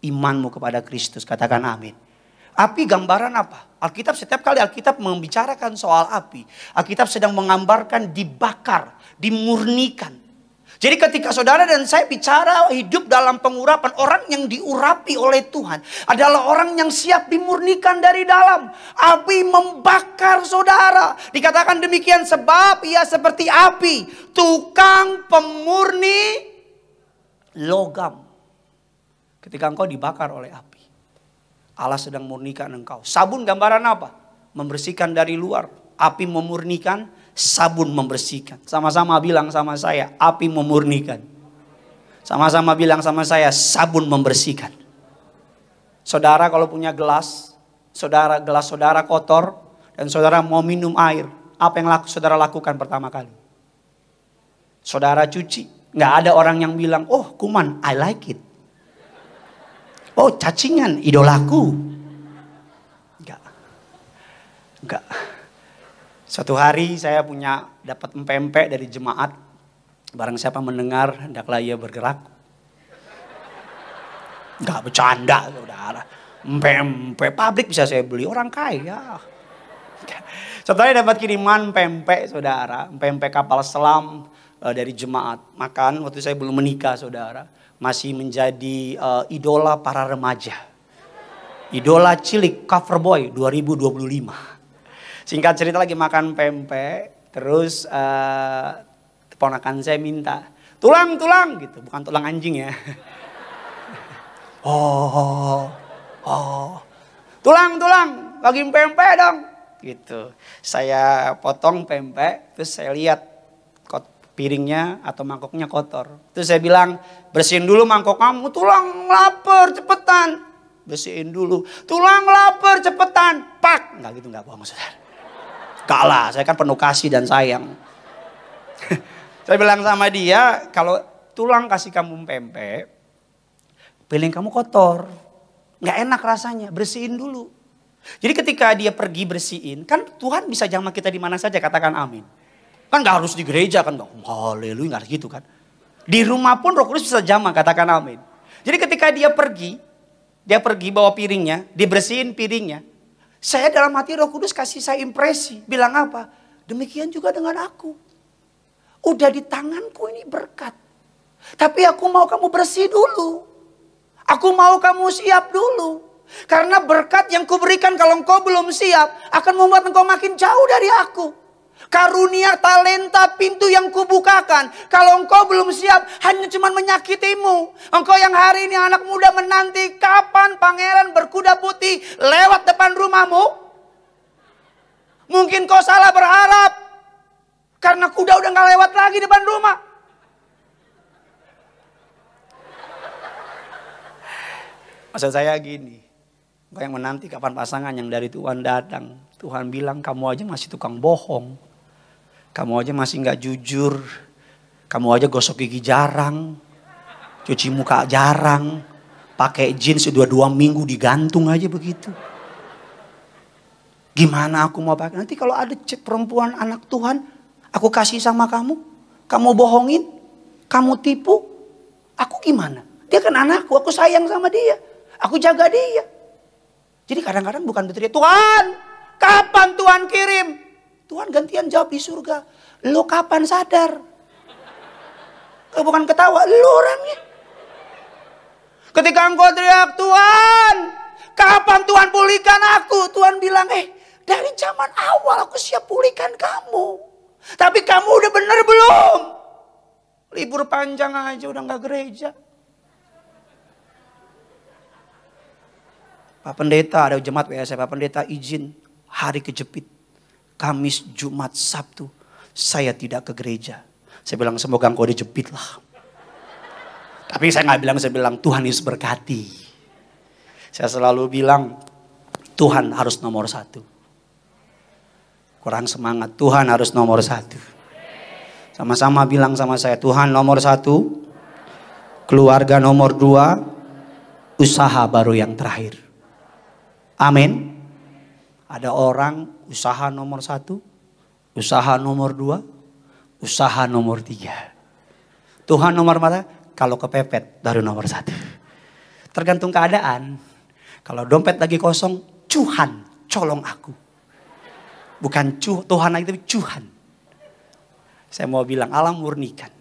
imanmu kepada Kristus. Katakan amin. Api gambaran apa? Alkitab setiap kali Alkitab membicarakan soal api. Alkitab sedang menggambarkan dibakar, dimurnikan. Jadi ketika saudara dan saya bicara hidup dalam pengurapan, orang yang diurapi oleh Tuhan adalah orang yang siap dimurnikan dari dalam. Api membakar saudara. Dikatakan demikian sebab ia seperti api, tukang pemurni logam. Ketika engkau dibakar oleh api, Allah sedang murnikan engkau. Sabun gambaran apa? Membersihkan dari luar. Api memurnikan, sabun membersihkan. Sama-sama bilang sama saya, api memurnikan. Sama-sama bilang sama saya, sabun membersihkan. Saudara kalau punya gelas saudara kotor dan saudara mau minum air, apa yang saudara lakukan pertama kali? Saudara cuci. Nggak ada orang yang bilang, oh kuman, I like it. Oh cacingan, idolaku. Enggak. Suatu hari saya dapat empek-empek dari jemaat. Barang siapa mendengar, hendaklah ia bergerak. Enggak bercanda, saudara. Empek-empek pabrik bisa saya beli, orang kaya. Setelah dapat kiriman empek-empek, saudara. Empek-empek kapal selam dari jemaat. Makan waktu saya belum menikah, saudara. Masih menjadi idola para remaja. Idola cilik cover boy 2025. Singkat cerita lagi makan pempek, terus keponakan saya minta, tulang gitu, bukan tulang anjing ya. Tulang, bagi pempek dong, gitu. Saya potong pempek, terus saya lihat piringnya atau mangkoknya kotor. Terus saya bilang, bersihin dulu mangkok kamu, tulang lapar cepetan. Bersihin dulu, tulang lapar cepetan, pak. Enggak gitu, enggak bohong saudara. Kalah, saya kan penuh kasih dan sayang. Saya bilang sama dia, kalau tulang kasih kamu pempek, piring kamu kotor. Nggak enak rasanya, bersihin dulu. Jadi ketika dia pergi bersihin, kan Tuhan bisa jamah kita di mana saja, katakan amin. Kan nggak harus di gereja kan, haleluya, nggak harus gitu kan. Di rumah pun Roh Kudus bisa jamah, katakan amin. Jadi ketika dia pergi bawa piringnya, dibersihin piringnya. Saya dalam hati Roh Kudus kasih saya impresi. Bilang apa? Demikian juga dengan aku. Udah di tanganku ini berkat. Tapi aku mau kamu bersih dulu. Aku mau kamu siap dulu. Karena berkat yang kuberikan kalau engkau belum siap akan membuat engkau makin jauh dari aku. Karunia, talenta, pintu yang kubukakan. Kalau engkau belum siap hanya cuma menyakitimu. Engkau yang hari ini anak muda menanti kapan pangeran berkuda putih lewat depan rumahmu. Mungkin kau salah berharap. Karena kuda udah gak lewat lagi depan rumah. Maksud saya gini. Engkau yang menanti kapan pasangan yang dari Tuhan datang. Tuhan bilang kamu aja masih tukang bohong. Kamu aja masih gak jujur. Kamu aja gosok gigi jarang. Cuci muka jarang. Pakai jeans udah 2 minggu digantung aja begitu. Gimana aku mau pakai? Nanti kalau ada perempuan anak Tuhan, aku kasih sama kamu. Kamu bohongin. Kamu tipu. Aku gimana? Dia kan anakku, aku sayang sama dia. Aku jaga dia. Jadi kadang-kadang bukan berteriak, Tuhan, kapan Tuhan kirim? Tuhan gantian jawab di surga. Lo kapan sadar? Kau bukan ketawa, lo orangnya. Ketika engkau teriak, Tuhan, kapan Tuhan pulihkan aku? Tuhan bilang, dari zaman awal aku siap pulihkan kamu. Tapi kamu udah bener belum? Libur panjang aja udah gak gereja. Pak Pendeta, ada jemaat WSF, Pak Pendeta izin hari kejepit. Kamis, Jumat, Sabtu, saya tidak ke gereja. Saya bilang semoga engkau dijepit lah. Tapi saya nggak bilang, saya bilang Tuhan Yesus berkati. Saya selalu bilang Tuhan harus nomor 1. Kurang semangat, Tuhan harus nomor 1. Sama-sama bilang sama saya, Tuhan nomor 1, keluarga nomor 2, usaha baru yang terakhir. Amin. Ada orang usaha nomor 1, usaha nomor 2, usaha nomor 3. Tuhan nomor mana? Kalau kepepet baru nomor 1. Tergantung keadaan. Kalau dompet lagi kosong, Tuhan colong aku. Bukan Tuhan lagi, tapi Tuhan. Saya mau bilang Allah murnikan.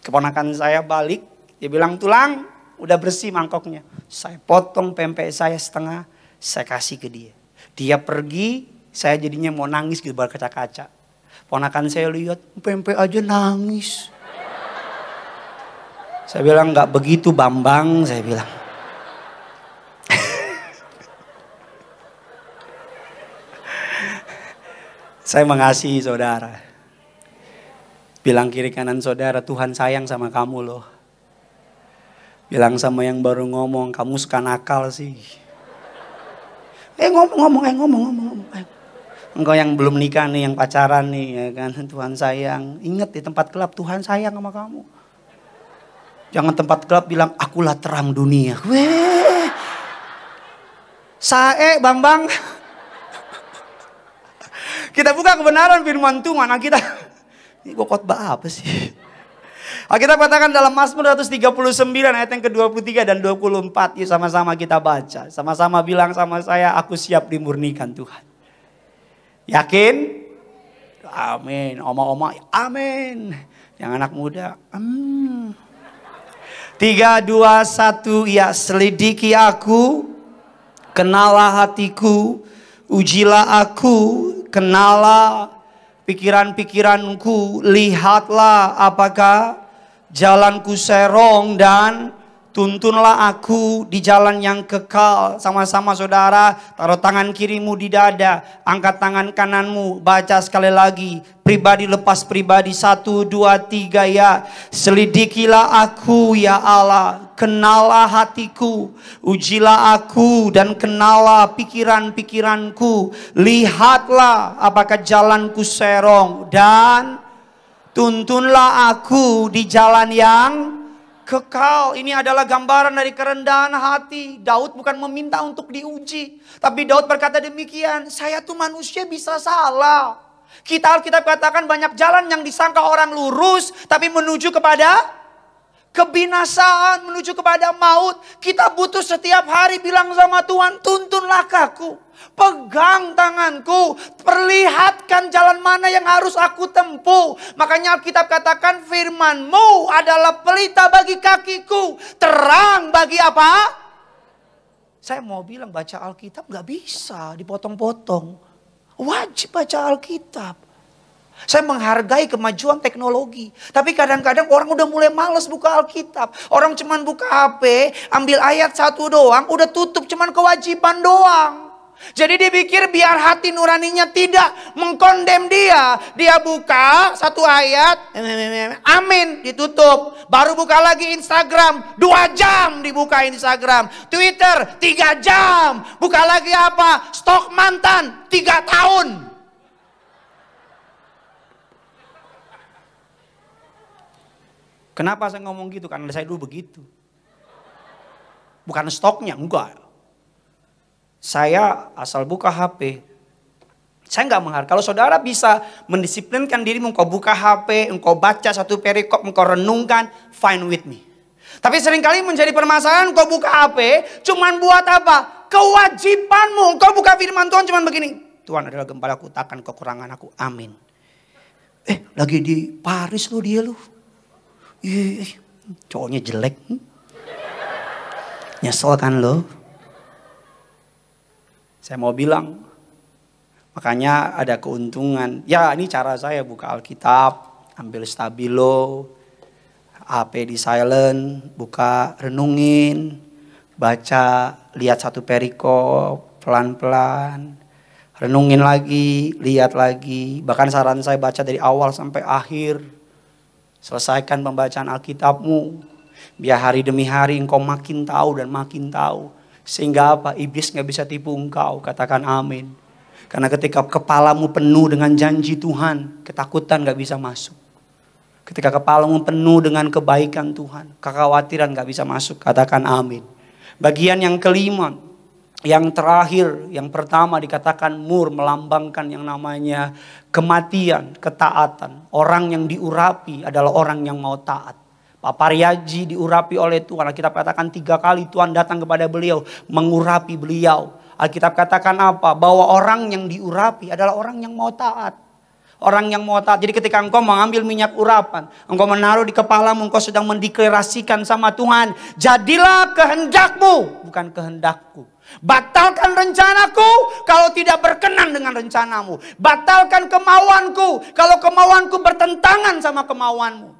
Keponakan saya balik, dia bilang, Tulang, udah bersih mangkoknya. Saya potong pempek saya setengah, saya kasih ke dia. Dia pergi, saya jadinya mau nangis di bawah kaca-kaca. Ponakan saya lihat, pempek aja nangis. Saya bilang, nggak begitu Bambang, saya bilang. Saya mengasihi saudara. Bilang kiri kanan saudara, Tuhan sayang sama kamu loh. Bilang sama yang baru ngomong, kamu suka nakal sih. Ngomong. Engkau yang belum nikah nih, yang pacaran nih, ya kan, Tuhan sayang. Ingat di tempat gelap, Tuhan sayang sama kamu. Jangan tempat gelap bilang, akulah terang dunia. Weh, sae Bambang. Kita buka kebenaran firman Tuhan. Kita ini kok khotbah apa sih? Kita katakan dalam Mazmur 139 ayat yang ke-23 dan 24. Yuk sama-sama kita baca. Sama-sama bilang sama saya, aku siap dimurnikan Tuhan. Yakin? Amin. Oma-oma, amin. Yang anak muda, 3, 2, 1. Ya, selidiki aku, kenalah hatiku, ujilah aku, kenalah pikiran-pikiranku, lihatlah apakah jalanku serong dan tuntunlah aku di jalan yang kekal. Sama-sama saudara, taruh tangan kirimu di dada, angkat tangan kananmu, baca sekali lagi. Pribadi lepas pribadi, 1, 2, 3 ya. Selidikilah aku ya Allah, kenalah hatiku, ujilah aku dan kenalah pikiran-pikiranku. Lihatlah apakah jalanku serong dan tuntunlah aku di jalan yang kekal. Ini adalah gambaran dari kerendahan hati. Daud bukan meminta untuk diuji, tapi Daud berkata demikian, saya tuh manusia bisa salah. Alkitab katakan banyak jalan yang disangka orang lurus, tapi menuju kepada kebinasaan, menuju kepada maut. Kita butuh setiap hari bilang sama Tuhan, tuntunlah aku, pegang tanganku, perlihatkan jalan mana yang harus aku tempuh. Makanya Alkitab katakan firman-Mu adalah pelita bagi kakiku, terang bagi apa? Saya mau bilang baca Alkitab gak bisa dipotong-potong. Wajib baca Alkitab. Saya menghargai kemajuan teknologi. Tapi kadang-kadang orang udah mulai males buka Alkitab. Orang cuman buka HP, ambil ayat 1 doang, udah tutup cuman kewajiban doang. Jadi dia pikir biar hati nuraninya tidak mengkondem dia. Dia buka 1 ayat, amin, ditutup. Baru buka lagi Instagram, 2 jam dibuka Instagram. Twitter, 3 jam. Buka lagi apa? Stok mantan, 3 tahun. Kenapa saya ngomong gitu? Karena saya dulu begitu. Bukan stoknya, enggak. Saya asal buka HP, saya nggak menghargai. Kalau saudara bisa mendisiplinkan dirimu, engkau buka HP, engkau baca 1 perikop, engkau renungkan, fine with me. Tapi seringkali menjadi permasalahan, engkau buka HP, cuman buat apa? Kewajibanmu, engkau buka firman Tuhan cuman begini. Tuhan adalah gembalaku, takkan kekurangan aku, amin. Lagi di Paris lo dia lo. Cowoknya jelek. Nyesel kan lo? Saya mau bilang, makanya ada keuntungan. Ya ini cara saya buka Alkitab, ambil stabilo, HP di silent, buka renungin, baca, lihat 1 perikop, pelan-pelan. Renungin lagi, lihat lagi. Bahkan saran saya baca dari awal sampai akhir. Selesaikan pembacaan Alkitabmu. Biar hari demi hari engkau makin tahu dan makin tahu. Sehingga apa? Iblis gak bisa tipu engkau. Katakan amin. Karena ketika kepalamu penuh dengan janji Tuhan, ketakutan gak bisa masuk. Ketika kepalamu penuh dengan kebaikan Tuhan, kekhawatiran gak bisa masuk. Katakan amin. Bagian yang kelima, yang terakhir, yang pertama dikatakan mur, melambangkan yang namanya kematian, ketaatan. Orang yang diurapi adalah orang yang mau taat. Pak Paryaji diurapi oleh Tuhan. Alkitab katakan 3 kali Tuhan datang kepada beliau, mengurapi beliau. Alkitab katakan apa? Bahwa orang yang diurapi adalah orang yang mau taat. Orang yang mau taat. Jadi ketika engkau mengambil minyak urapan, engkau menaruh di kepalamu, engkau sedang mendeklarasikan sama Tuhan, jadilah kehendakmu, bukan kehendakku. Batalkan rencanaku kalau tidak berkenan dengan rencanamu. Batalkan kemauanku kalau kemauanku bertentangan sama kemauanmu.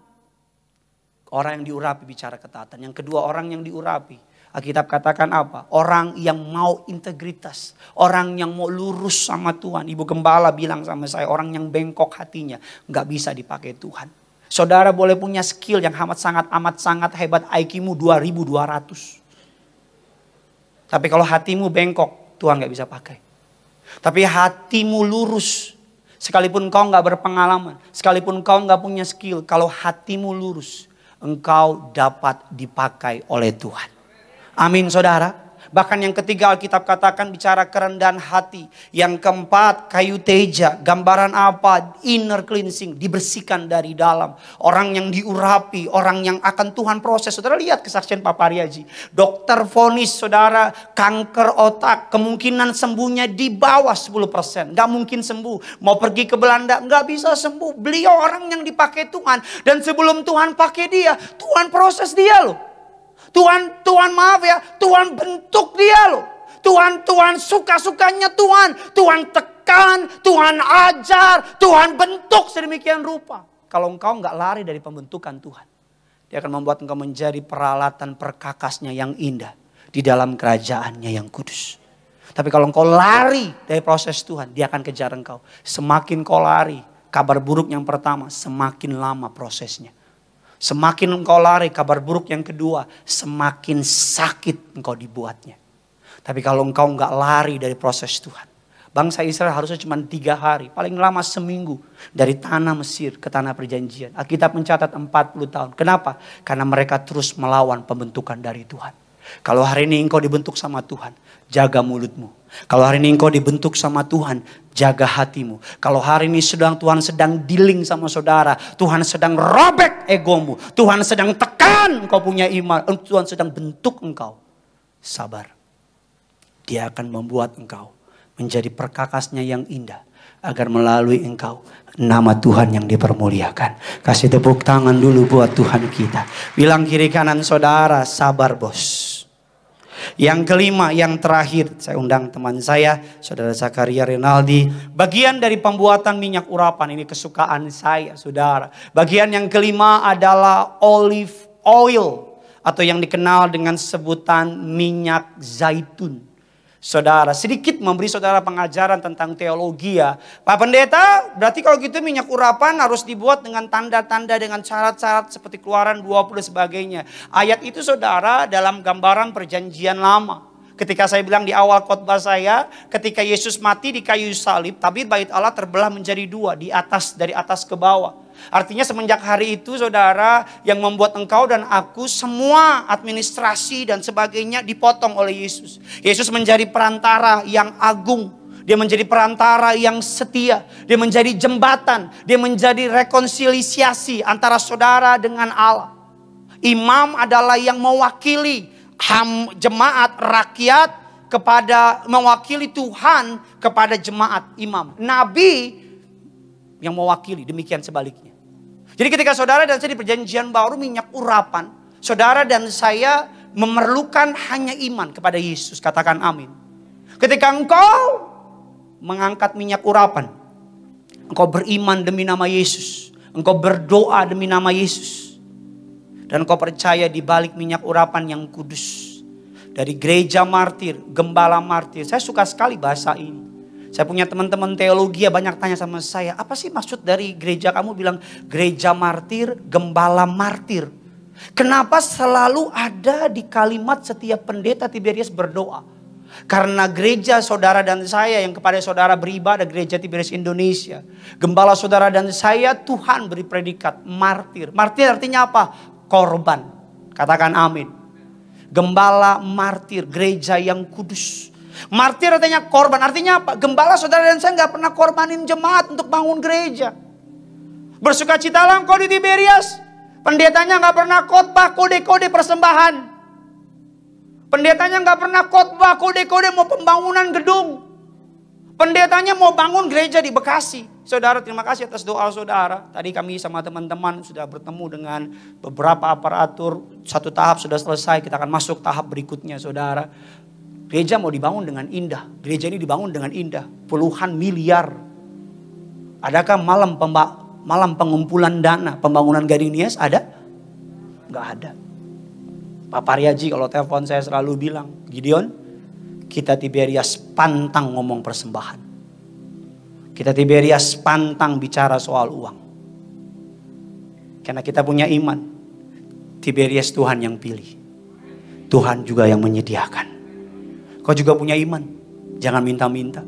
Orang yang diurapi bicara ketaatan. Yang kedua, orang yang diurapi, Alkitab katakan apa? Orang yang mau integritas. Orang yang mau lurus sama Tuhan. Ibu Gembala bilang sama saya, orang yang bengkok hatinya nggak bisa dipakai Tuhan. Saudara boleh punya skill yang amat sangat hebat, IQ-mu 2200. Tapi kalau hatimu bengkok, Tuhan nggak bisa pakai. Tapi hatimu lurus, sekalipun kau nggak berpengalaman, sekalipun kau nggak punya skill, kalau hatimu lurus, engkau dapat dipakai oleh Tuhan. Amin saudara. Bahkan yang ketiga Alkitab katakan bicara kerendahan hati. Yang keempat kayu teja. Gambaran apa? Inner cleansing. Dibersihkan dari dalam. Orang yang diurapi. Orang yang akan Tuhan proses. Saudara lihat kesaksian Papa Aryaji. Dokter vonis saudara kanker otak. Kemungkinan sembuhnya di bawah 10%. Gak mungkin sembuh. Mau pergi ke Belanda gak bisa sembuh. Beliau orang yang dipakai Tuhan. Dan sebelum Tuhan pakai dia, Tuhan proses dia loh. Tuhan maaf ya, Tuhan bentuk dia loh. Tuhan suka-sukanya Tuhan tekan, Tuhan ajar, Tuhan bentuk sedemikian rupa. Kalau engkau nggak lari dari pembentukan Tuhan, dia akan membuat engkau menjadi peralatan perkakasnya yang indah di dalam kerajaannya yang kudus. Tapi kalau engkau lari dari proses Tuhan, dia akan kejar engkau. Semakin kau lari, kabar buruk yang pertama, semakin lama prosesnya. Semakin engkau lari, kabar buruk yang kedua, semakin sakit engkau dibuatnya. Tapi kalau engkau enggak lari dari proses Tuhan. Bangsa Israel harusnya cuma 3 hari, paling lama seminggu. Dari tanah Mesir ke tanah perjanjian. Alkitab mencatat 40 tahun. Kenapa? Karena mereka terus melawan pembentukan dari Tuhan. Kalau hari ini engkau dibentuk sama Tuhan, jaga mulutmu. Kalau hari ini engkau dibentuk sama Tuhan, jaga hatimu. Kalau hari ini Tuhan sedang dealing sama saudara, Tuhan sedang robek egomu, Tuhan sedang tekan engkau punya iman, Tuhan sedang bentuk engkau, sabar. Dia akan membuat engkau menjadi perkakasnya yang indah, agar melalui engkau nama Tuhan yang dipermuliakan. Kasih tepuk tangan dulu buat Tuhan kita. Bilang kiri kanan saudara, sabar bos. Yang kelima, yang terakhir, saya undang teman saya, saudara Zakaria Rinaldi. Bagian dari pembuatan minyak urapan, ini kesukaan saya, saudara. Bagian yang kelima adalah olive oil, atau yang dikenal dengan sebutan minyak zaitun. Saudara, sedikit memberi saudara pengajaran tentang teologi ya. Pak Pendeta, berarti kalau gitu minyak urapan harus dibuat dengan tanda-tanda, dengan syarat-syarat seperti Keluaran 20 dan sebagainya. Ayat itu saudara dalam gambaran perjanjian lama. Ketika saya bilang di awal khotbah saya, ketika Yesus mati di kayu salib, tabir bait Allah terbelah menjadi 2, dari atas ke bawah. Artinya semenjak hari itu saudara, yang membuat engkau dan aku semua administrasi dan sebagainya dipotong oleh Yesus. Yesus menjadi perantara yang agung. Dia menjadi perantara yang setia. Dia menjadi jembatan. Dia menjadi rekonsiliasi antara saudara dengan Allah. Imam adalah yang mewakili jemaat rakyat kepada mewakili Tuhan kepada jemaat imam. Nabi yang mewakili, demikian sebaliknya. Jadi ketika saudara dan saya di perjanjian baru minyak urapan, saudara dan saya memerlukan hanya iman kepada Yesus. Katakan amin. Ketika engkau mengangkat minyak urapan, engkau beriman demi nama Yesus, engkau berdoa demi nama Yesus, dan engkau percaya di balik minyak urapan yang kudus, dari gereja martir, gembala martir. Saya suka sekali bahasa ini. Saya punya teman-teman teologi banyak tanya sama saya, apa sih maksud dari gereja kamu bilang gereja martir, gembala martir? Kenapa selalu ada di kalimat setiap pendeta Tiberias berdoa? Karena gereja saudara dan saya yang kepada saudara beribadah, gereja Tiberias Indonesia, gembala saudara dan saya Tuhan beri predikat martir. Martir artinya apa? Korban. Katakan amin. Gembala martir, gereja yang kudus. Martir artinya korban. Artinya apa? Gembala saudara dan saya gak pernah korbanin jemaat untuk bangun gereja. Bersukacitalah engkau di Tiberias. Pendetanya gak pernah khotbah kode-kode persembahan. Pendetanya gak pernah khotbah kode-kode mau pembangunan gedung. Pendetanya mau bangun gereja di Bekasi. Saudara, terima kasih atas doa saudara. Tadi kami sama teman-teman sudah bertemu dengan beberapa aparatur. Satu tahap sudah selesai, kita akan masuk tahap berikutnya saudara. Gereja mau dibangun dengan indah. Gereja ini dibangun dengan indah. Puluhan miliar. Adakah malam pengumpulan dana pembangunan Gading Nias? Ada? Gak ada. Pak Paryaji kalau telepon saya selalu bilang, Gideon, kita Tiberias pantang ngomong persembahan. Kita Tiberias pantang bicara soal uang. Karena kita punya iman. Tiberias Tuhan yang pilih. Tuhan juga yang menyediakan. Kau juga punya iman. Jangan minta-minta.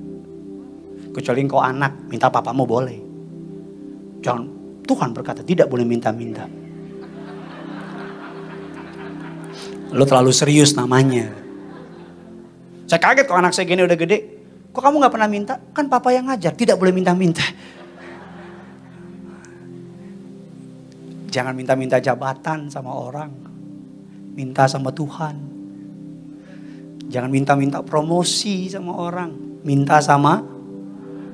Kecuali kau anak, minta papamu boleh. Jangan, Tuhan berkata tidak boleh minta-minta. Lo terlalu serius namanya. Saya kaget kok anak saya gini udah gede. Kok kamu gak pernah minta? Kan papa yang ngajar, tidak boleh minta-minta. Jangan minta-minta jabatan sama orang. Minta sama Tuhan. Jangan minta-minta promosi sama orang. Minta sama,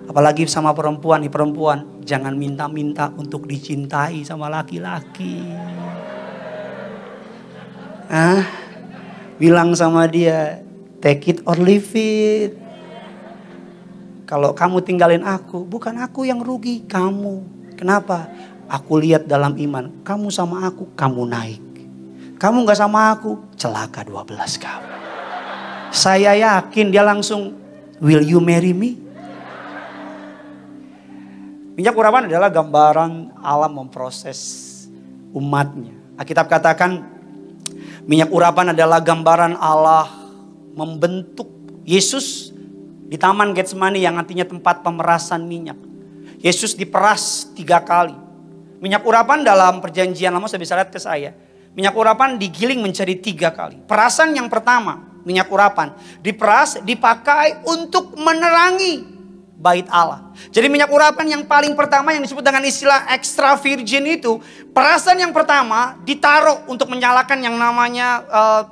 apalagi sama perempuan. Nih perempuan, jangan minta-minta untuk dicintai sama laki-laki. Bilang sama dia, take it or leave it. Kalau kamu tinggalin aku, bukan aku yang rugi, kamu. Kenapa? Aku lihat dalam iman, kamu sama aku, kamu naik. Kamu gak sama aku, celaka 12 kamu. Saya yakin dia langsung, will you marry me? Minyak urapan adalah gambaran Allah memproses umatnya. Alkitab katakan, minyak urapan adalah gambaran Allah membentuk Yesus di Taman Getsemani yang artinya tempat pemerasan minyak. Yesus diperas 3 kali. Minyak urapan dalam perjanjian lama, saya bisa lihat ke saya. Minyak urapan digiling menjadi 3 kali. Perasan yang pertama, minyak urapan diperas, dipakai untuk menerangi bait Allah. Jadi minyak urapan yang paling pertama yang disebut dengan istilah extra virgin itu, perasan yang pertama ditaruh untuk menyalakan yang namanya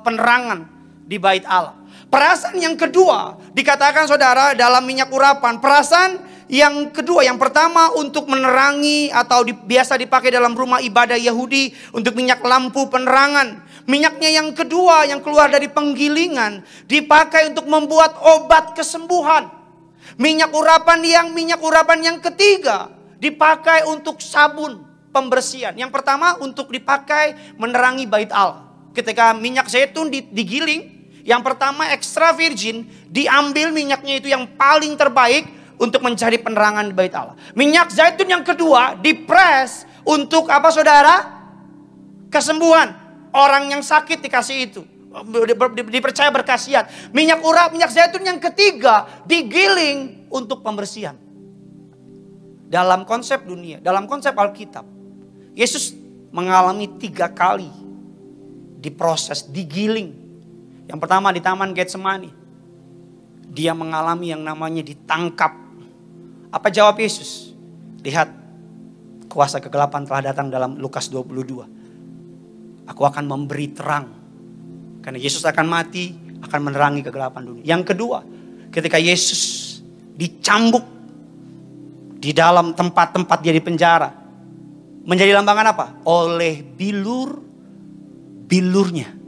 penerangan di bait Allah. Perasan yang kedua dikatakan saudara dalam minyak urapan, perasan yang kedua, yang pertama untuk menerangi atau biasa dipakai dalam rumah ibadah Yahudi untuk minyak lampu penerangan. Minyaknya yang kedua yang keluar dari penggilingan dipakai untuk membuat obat kesembuhan. Minyak urapan yang ketiga dipakai untuk sabun pembersihan. Yang pertama untuk dipakai menerangi bait Allah. Ketika minyak zaitun digiling, yang pertama extra virgin, diambil minyaknya itu yang paling terbaik untuk mencari penerangan di bait Allah. Minyak zaitun yang kedua dipres untuk apa saudara? Kesembuhan. Orang yang sakit dikasih itu. Dipercaya berkhasiat. Minyak zaitun yang ketiga digiling untuk pembersihan. Dalam konsep dunia, dalam konsep Alkitab, Yesus mengalami 3 kali diproses, digiling. Yang pertama di Taman Getsemani, dia mengalami yang namanya ditangkap. Apa jawab Yesus? Lihat, kuasa kegelapan telah datang dalam Lukas 22. Aku akan memberi terang. Karena Yesus akan mati, akan menerangi kegelapan dunia. Yang kedua, ketika Yesus dicambuk di dalam tempat-tempat dia di penjara, menjadi lambangan apa? Oleh bilurnya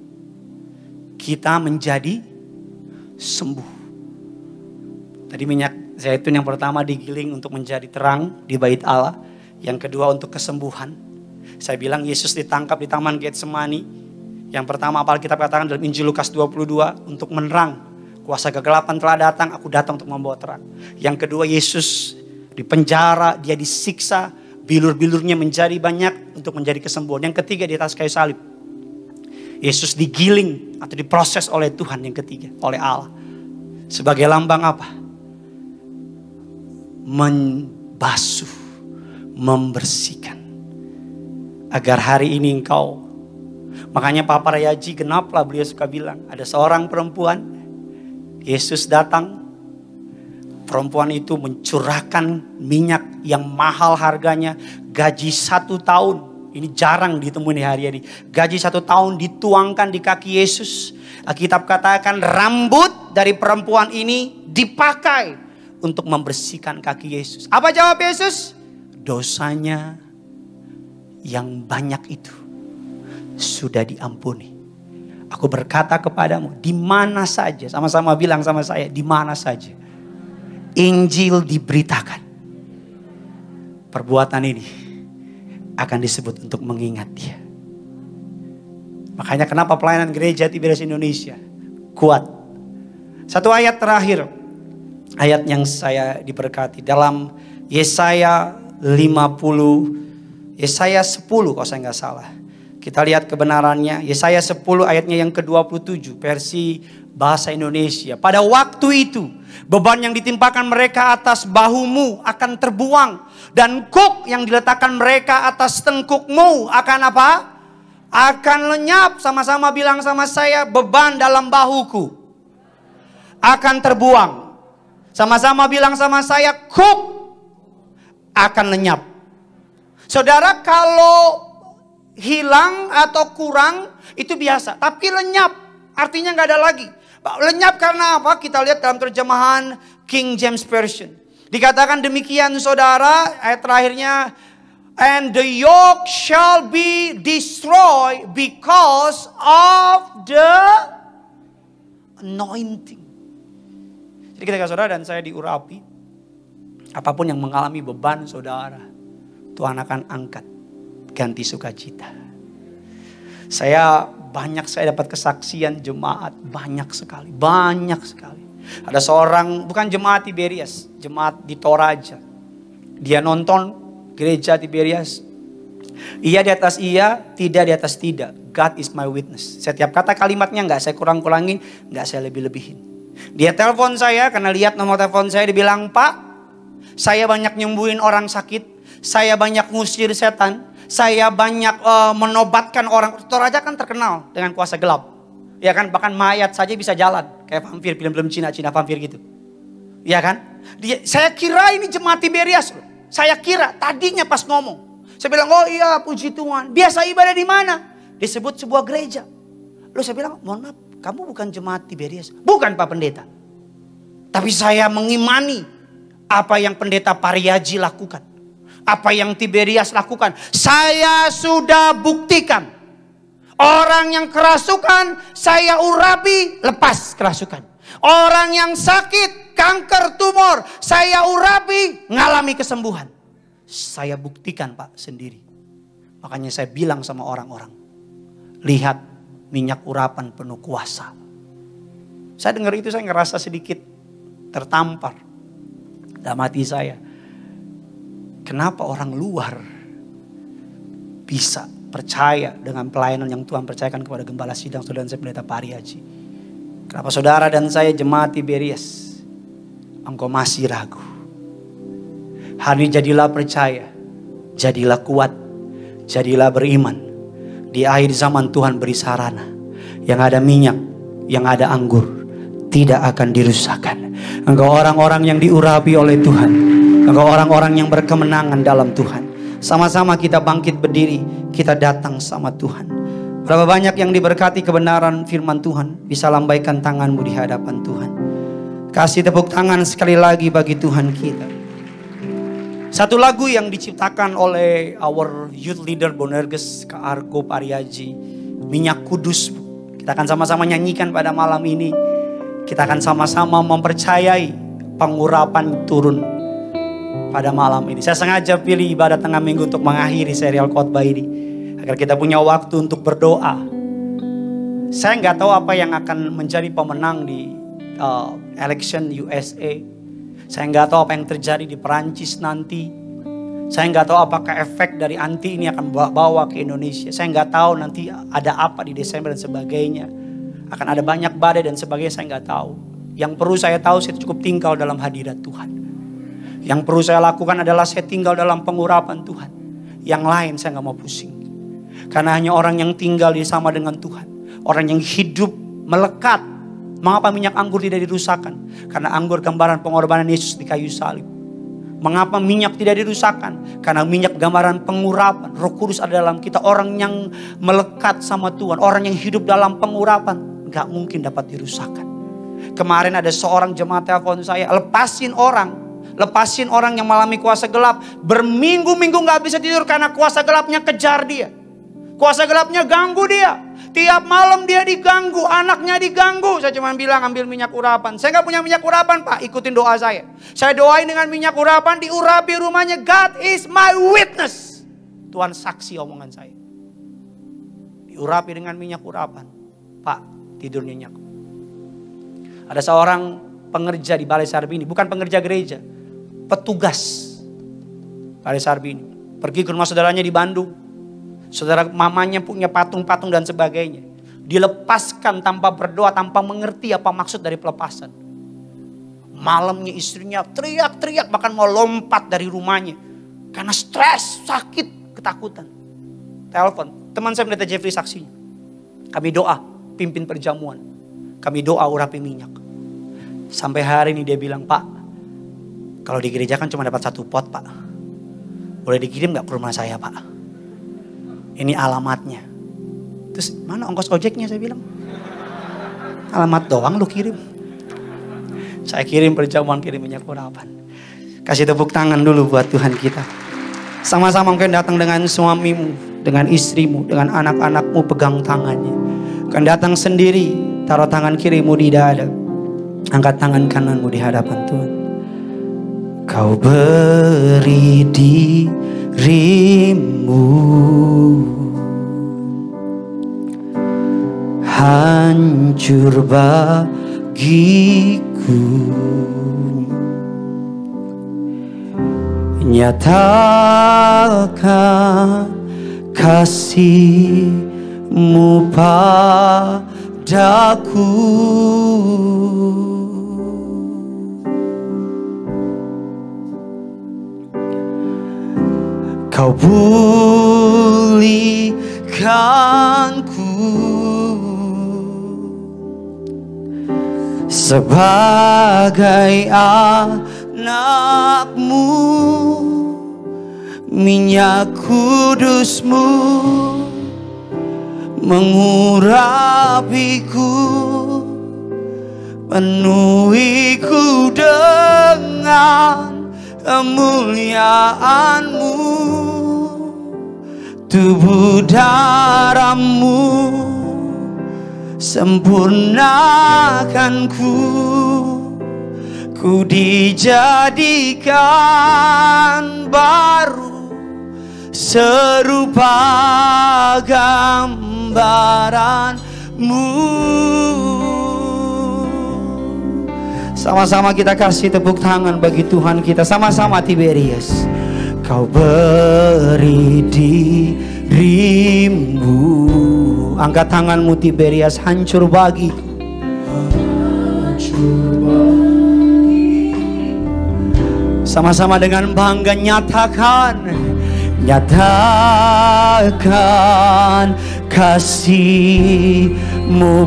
kita menjadi sembuh. Tadi minyak zaitun yang pertama digiling untuk menjadi terang di bait Allah. Yang kedua untuk kesembuhan. Saya bilang Yesus ditangkap di Taman Getsemani. Yang pertama apa Alkitab katakan dalam Injil Lukas 22, untuk menerang. Kuasa kegelapan telah datang, aku datang untuk membawa terang. Yang kedua Yesus di penjara, dia disiksa, bilur-bilurnya menjadi banyak untuk menjadi kesembuhan. Yang ketiga di atas kayu salib, Yesus digiling atau diproses oleh Tuhan. Yang ketiga oleh Allah. Sebagai lambang apa? Membasuh, membersihkan. Agar hari ini engkau, makanya Pak Paryaji genaplah beliau suka bilang, ada seorang perempuan, Yesus datang, perempuan itu mencurahkan minyak yang mahal harganya, gaji 1 tahun. Ini jarang ditemuin di hari ini. Gaji 1 tahun dituangkan di kaki Yesus. Alkitab katakan rambut dari perempuan ini dipakai untuk membersihkan kaki Yesus. Apa jawab Yesus? Dosanya yang banyak itu sudah diampuni. Aku berkata kepadamu, di mana saja, sama-sama bilang sama saya, di mana saja Injil diberitakan, perbuatan ini akan disebut untuk mengingat dia. Makanya kenapa pelayanan gereja Tiberias Indonesia kuat. Satu ayat terakhir, ayat yang saya diberkati dalam Yesaya 10 kalau saya nggak salah. Kita lihat kebenarannya. Yesaya 10 ayatnya yang ke-27 versi bahasa Indonesia. Pada waktu itu beban yang ditimpakan mereka atas bahumu akan terbuang. Dan kuk yang diletakkan mereka atas tengkukmu akan apa? Akan lenyap. Sama-sama bilang sama saya, beban dalam bahuku akan terbuang. Sama-sama bilang sama saya, kuk akan lenyap. Saudara, kalau hilang atau kurang itu biasa. Tapi lenyap artinya nggak ada lagi. Lenyap karena apa? Kita lihat dalam terjemahan King James Version. Dikatakan demikian saudara, ayat terakhirnya. And the yoke shall be destroyed because of the anointing. Jadi ketika saudara dan saya diurapi, apapun yang mengalami beban saudara, Tuhan akan angkat, ganti sukacita. Saya dapat kesaksian jemaat banyak sekali. Ada seorang, bukan jemaat Tiberias, jemaat di Toraja. Dia nonton gereja Tiberias. Iya di atas iya, tidak di atas tidak. God is my witness. Setiap kata kalimatnya nggak saya kurang-kurangin, nggak saya lebih-lebihin. Dia telepon saya karena lihat nomor telepon saya, dibilang, "Pak, saya banyak nyembuhin orang sakit. Saya banyak ngusir setan. Saya banyak menobatkan orang." Toraja kan terkenal dengan kuasa gelap. Ya kan, bahkan mayat saja bisa jalan. Kayak vampir, film-film Cina vampir gitu. Ya kan. Saya kira ini jemaat Tiberias loh. Saya kira tadinya pas ngomong. Saya bilang, oh iya puji Tuhan. Biasa ibadah di mana? Disebut sebuah gereja. Lalu saya bilang, mohon maaf, kamu bukan jemaat Tiberias. Bukan Pak Pendeta. Tapi saya mengimani apa yang Pendeta Pariaji lakukan. Apa yang Tiberias lakukan. Saya sudah buktikan. Orang yang kerasukan, saya urapi, lepas kerasukan. Orang yang sakit, kanker, tumor, saya urapi, ngalami kesembuhan. Saya buktikan Pak sendiri. Makanya saya bilang sama orang-orang, lihat minyak urapan penuh kuasa. Saya dengar itu, saya ngerasa sedikit tertampar dalam hati saya. Kenapa orang luar bisa percaya dengan pelayanan yang Tuhan percayakan kepada Gembala Sidang Saudara dan saya Pendeta Pariaji? Kenapa saudara dan saya jemaat Tiberias, engkau masih ragu? Hari ini jadilah percaya, jadilah kuat, jadilah beriman. Di akhir zaman Tuhan beri sarana. Yang ada minyak, yang ada anggur, tidak akan dirusakkan. Engkau orang-orang yang diurapi oleh Tuhan. Engkau orang-orang yang berkemenangan dalam Tuhan. Sama-sama kita bangkit berdiri, kita datang sama Tuhan. Berapa banyak yang diberkati kebenaran firman Tuhan, bisa lambaikan tanganmu di hadapan Tuhan. Kasih tepuk tangan sekali lagi bagi Tuhan kita. Satu lagu yang diciptakan oleh our youth leader Bonerges Kak Argo Pariaji, Minyak Kudus. Kita akan sama-sama nyanyikan pada malam ini. Kita akan sama-sama mempercayai pengurapan turun pada malam ini. Saya sengaja pilih ibadah tengah minggu untuk mengakhiri serial khotbah ini, agar kita punya waktu untuk berdoa. Saya nggak tahu apa yang akan menjadi pemenang di election USA. Saya nggak tahu apa yang terjadi di Perancis nanti. Saya nggak tahu apakah efek dari anti ini akan bawa ke Indonesia. Saya nggak tahu nanti ada apa di Desember dan sebagainya. Akan ada banyak badai dan sebagainya, saya nggak tahu. Yang perlu saya tahu, saya cukup tinggal dalam hadirat Tuhan. Yang perlu saya lakukan adalah saya tinggal dalam pengurapan Tuhan. Yang lain saya nggak mau pusing. Karena hanya orang yang tinggal sama dengan Tuhan, orang yang hidup melekat. Mengapa minyak anggur tidak dirusakkan? Karena anggur gambaran pengorbanan Yesus di kayu salib. Mengapa minyak tidak dirusakkan? Karena minyak gambaran pengurapan. Roh Kudus ada dalam kita. Orang yang melekat sama Tuhan, orang yang hidup dalam pengurapan, gak mungkin dapat dirusakkan. Kemarin ada seorang jemaat telepon saya, lepasin orang yang mengalami kuasa gelap. Berminggu-minggu gak bisa tidur karena kuasa gelapnya kejar dia. Kuasa gelapnya ganggu dia. Tiap malam dia diganggu, anaknya diganggu. Saya cuma bilang ambil minyak urapan. Saya gak punya minyak urapan Pak, ikutin doa saya. Saya doain dengan minyak urapan, diurapi rumahnya. God is my witness. Tuhan saksi omongan saya. Diurapi dengan minyak urapan. Pak, tidur nyenyak. Ada seorang pengerja di Balai Sarbini, bukan pengerja gereja, petugas Balai Sarbini. Pergi ke rumah saudaranya di Bandung. Saudara mamanya punya patung-patung dan sebagainya. Dilepaskan tanpa berdoa, tanpa mengerti apa maksud dari pelepasan. Malamnya istrinya teriak-teriak, bahkan mau lompat dari rumahnya. Karena stres, sakit, ketakutan. Telepon, teman saya pendeta Jeffrey saksinya. Kami doa, pimpin perjamuan. Kami doa urapi minyak. Sampai hari ini dia bilang, Pak, kalau di gereja kan cuma dapat 1 pot Pak. Boleh dikirim gak ke rumah saya Pak? Ini alamatnya. Terus mana ongkos ojeknya saya bilang? Alamat doang lu kirim. Saya kirim perjamuan, kirim minyak urapan. Kasih tepuk tangan dulu buat Tuhan kita. Sama-sama mungkin datang dengan suamimu, dengan istrimu, dengan anak-anakmu, pegang tangannya. Kan datang sendiri, taruh tangan kirimu di dada. Angkat tangan kananmu di hadapan Tuhan. Kau beri dirimu hancur bagiku, nyatakan kasih-Mu padaku. Kau pulihkanku sebagai anak-Mu, minyak kudus-Mu mengurapiku, penuhiku dengan kemuliaan-Mu, tubuh darah-Mu sempurnakanku, ku dijadikan baru serupa gambaran-Mu. Sama-sama kita kasih tepuk tangan bagi Tuhan kita. Sama-sama Tiberias. Kau beri dirimu. Angkat tanganmu Tiberias. Hancur bagiku. Sama-sama dengan bangga nyatakan. Nyatakan kasih-Mu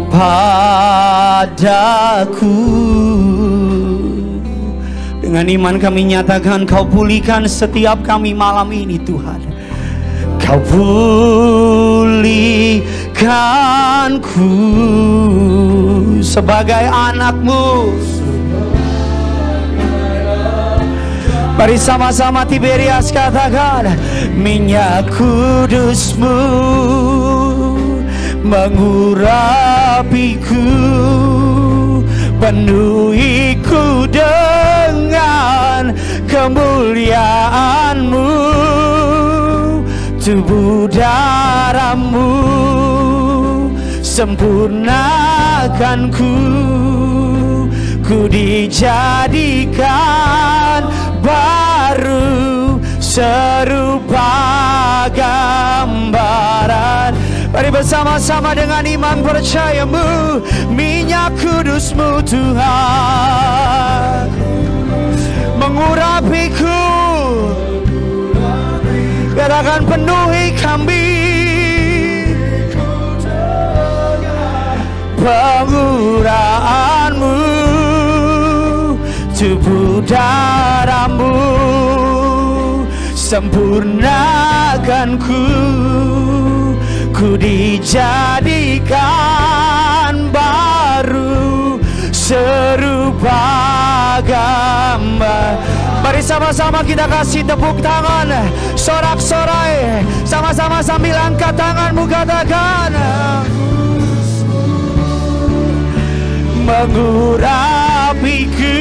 padaku. Dengan iman kami nyatakan Kau pulihkan setiap kami malam ini Tuhan. Kau pulihkanku sebagai anak-Mu. Mari sama-sama Tiberias katakan, minyak kudus-Mu mengurapiku, penuhiku dengan kemuliaan-Mu, tubuh darah-Mu sempurnakanku, ku dijadikan baru serupa gambaran. Mari bersama-sama dengan iman percaya-Mu, minyak kudus-Mu Tuhan mengurapiku. Katakan penuhi kami, pengurapan-Mu, tubuh darah-Mu sempurnakanku, ku dijadikan baru serupa gambar. Mari sama-sama kita kasih tepuk tangan, sorak-sorai, sama-sama sambil angkat tanganmu katakan, mengurapiku,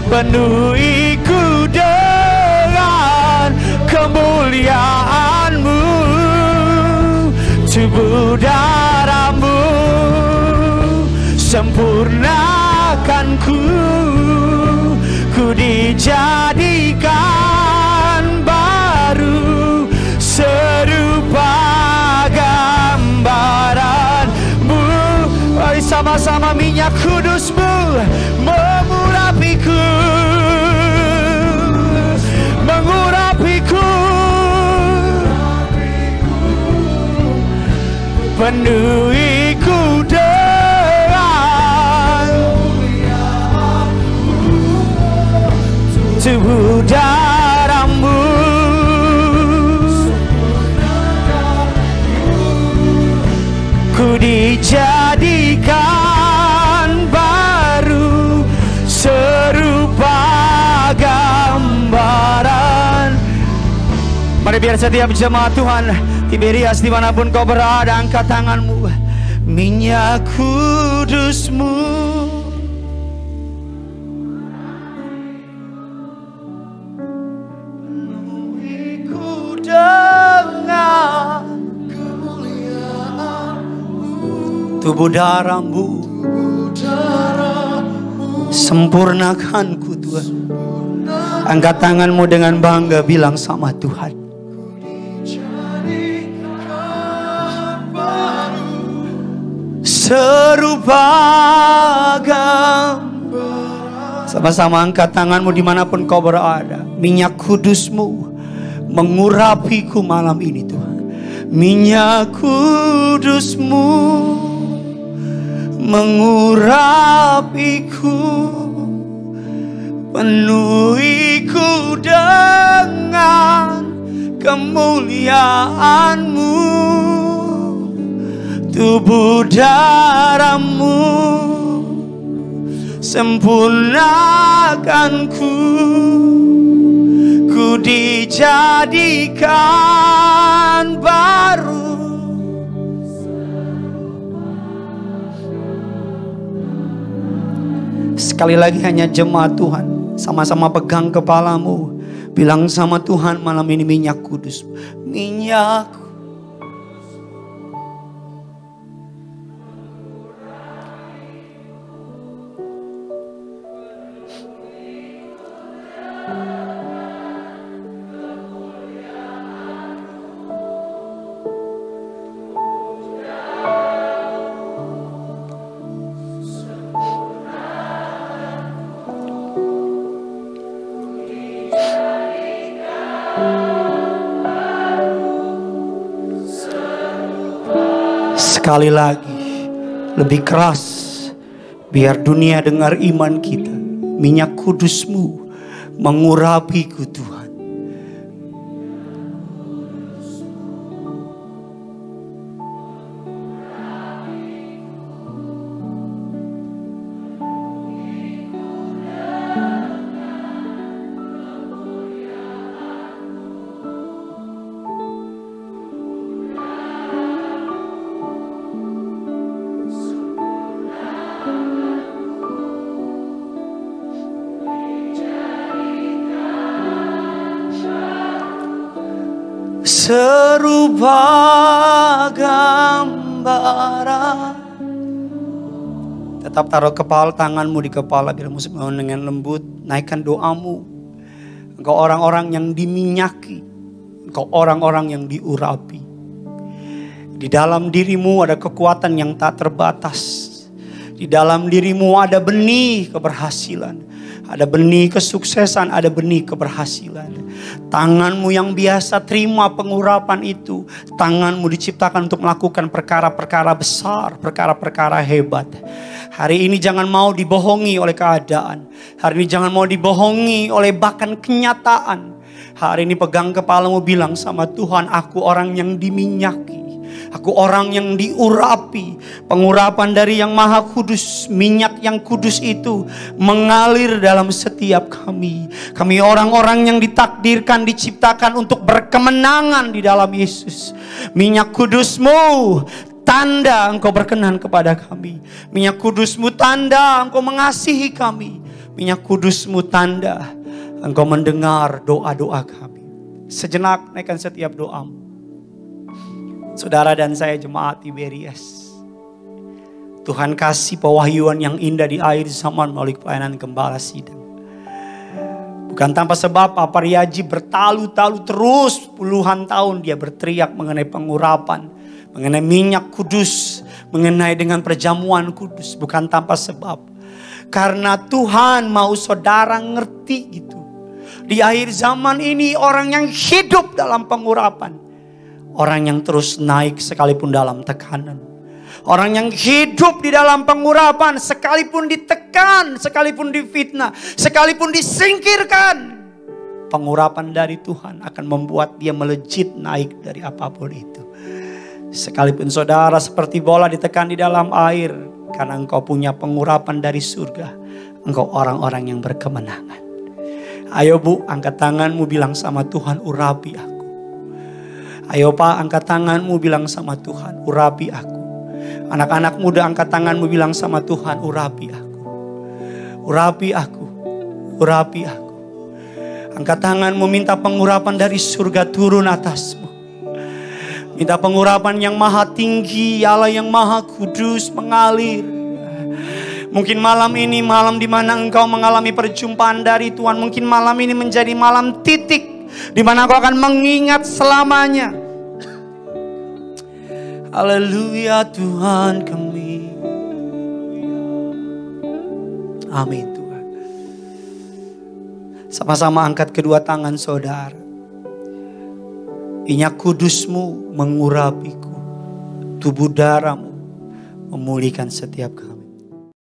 penuhiku dengan kemuliaan-Mu, tubuh darah-Mu sempurnakanku, ku dijadikan baru serupa gambaran-Mu. Mari sama-sama minyak kudus-Mu mengurapiku, mengurapiku, penuhiku dengan tubuh darah-Mu, ku dijadikan baru serupa gambaran. Mari biar setiap jemaat Tuhan Tiberias dimanapun kau berada, angkat tanganmu. Minyak kudus-Mu penuhiku dengan kemuliaan-Mu, tubuh darah-Mu sempurnakanku Tuhan. Angkat tanganmu dengan bangga, bilang sama Tuhan, serupa gambar. Sama-sama angkat tanganmu dimanapun kau berada. Minyak kudus-Mu mengurapiku malam ini Tuhan. Minyak kudus-Mu mengurapiku, penuhiku dengan kemuliaan-Mu, tubuh darah-Mu sempurnakanku, ku dijadikan baru. Sekali lagi hanya jemaat Tuhan, sama-sama pegang kepalamu, bilang sama Tuhan malam ini, minyak kudus, minyak sekali lagi, lebih keras, biar dunia dengar iman kita. Minyak kudus-Mu mengurapiku Tuhan. Serupa gambaran. Tetap taruh kepala tanganmu di kepala biar musik dengan lembut. Naikkan doamu. Engkau orang-orang yang diminyaki, engkau orang-orang yang diurapi. Di dalam dirimu ada kekuatan yang tak terbatas. Di dalam dirimu ada benih keberhasilan. Ada benih kesuksesan, ada benih keberhasilan. Tanganmu yang biasa terima pengurapan itu, tanganmu diciptakan untuk melakukan perkara-perkara besar, perkara-perkara hebat. Hari ini jangan mau dibohongi oleh keadaan. Hari ini jangan mau dibohongi oleh bahkan kenyataan. Hari ini pegang kepalamu, bilang sama Tuhan, aku orang yang diminyaki. Aku orang yang diurapi. Pengurapan dari yang maha kudus. Minyak yang kudus itu mengalir dalam setiap kami. Kami orang-orang yang ditakdirkan, diciptakan untuk berkemenangan di dalam Yesus. Minyak kudus-Mu, tanda Engkau berkenan kepada kami. Minyak kudus-Mu, tanda Engkau mengasihi kami. Minyak kudus-Mu, tanda Engkau mendengar doa-doa kami. Sejenak naikkan setiap doamu. Saudara dan saya jemaat Tiberias, Tuhan kasih pewahyuan yang indah di akhir zaman melalui pelayanan Gembala Sidang. Bukan tanpa sebab Pak Paryaji bertalu-talu terus puluhan tahun dia berteriak mengenai pengurapan, mengenai minyak kudus, mengenai dengan perjamuan kudus. Bukan tanpa sebab, karena Tuhan mau saudara ngerti gitu. Di akhir zaman ini orang yang hidup dalam pengurapan, orang yang terus naik sekalipun dalam tekanan. Orang yang hidup di dalam pengurapan sekalipun ditekan, sekalipun difitnah, sekalipun disingkirkan. Pengurapan dari Tuhan akan membuat dia melejit naik dari apapun itu. Sekalipun saudara seperti bola ditekan di dalam air, karena engkau punya pengurapan dari surga, engkau orang-orang yang berkemenangan. Ayo Bu, angkat tanganmu bilang sama Tuhan, urapi aku. Ayo Pak, angkat tanganmu bilang sama Tuhan, urapi aku. Anak-anak muda angkat tanganmu bilang sama Tuhan, urapi aku. Urapi aku. Urapi aku. Angkat tanganmu minta pengurapan dari surga turun atasmu. Minta pengurapan yang maha tinggi, Allah yang maha kudus mengalir. Mungkin malam ini malam di mana engkau mengalami perjumpaan dari Tuhan. Mungkin malam ini menjadi malam titik di mana kau akan mengingat selamanya. Haleluya Tuhan kami. Amin Tuhan. Sama-sama angkat kedua tangan saudara. Minyak kudus-Mu mengurapiku. Tubuh darah-Mu memulihkan setiap kami.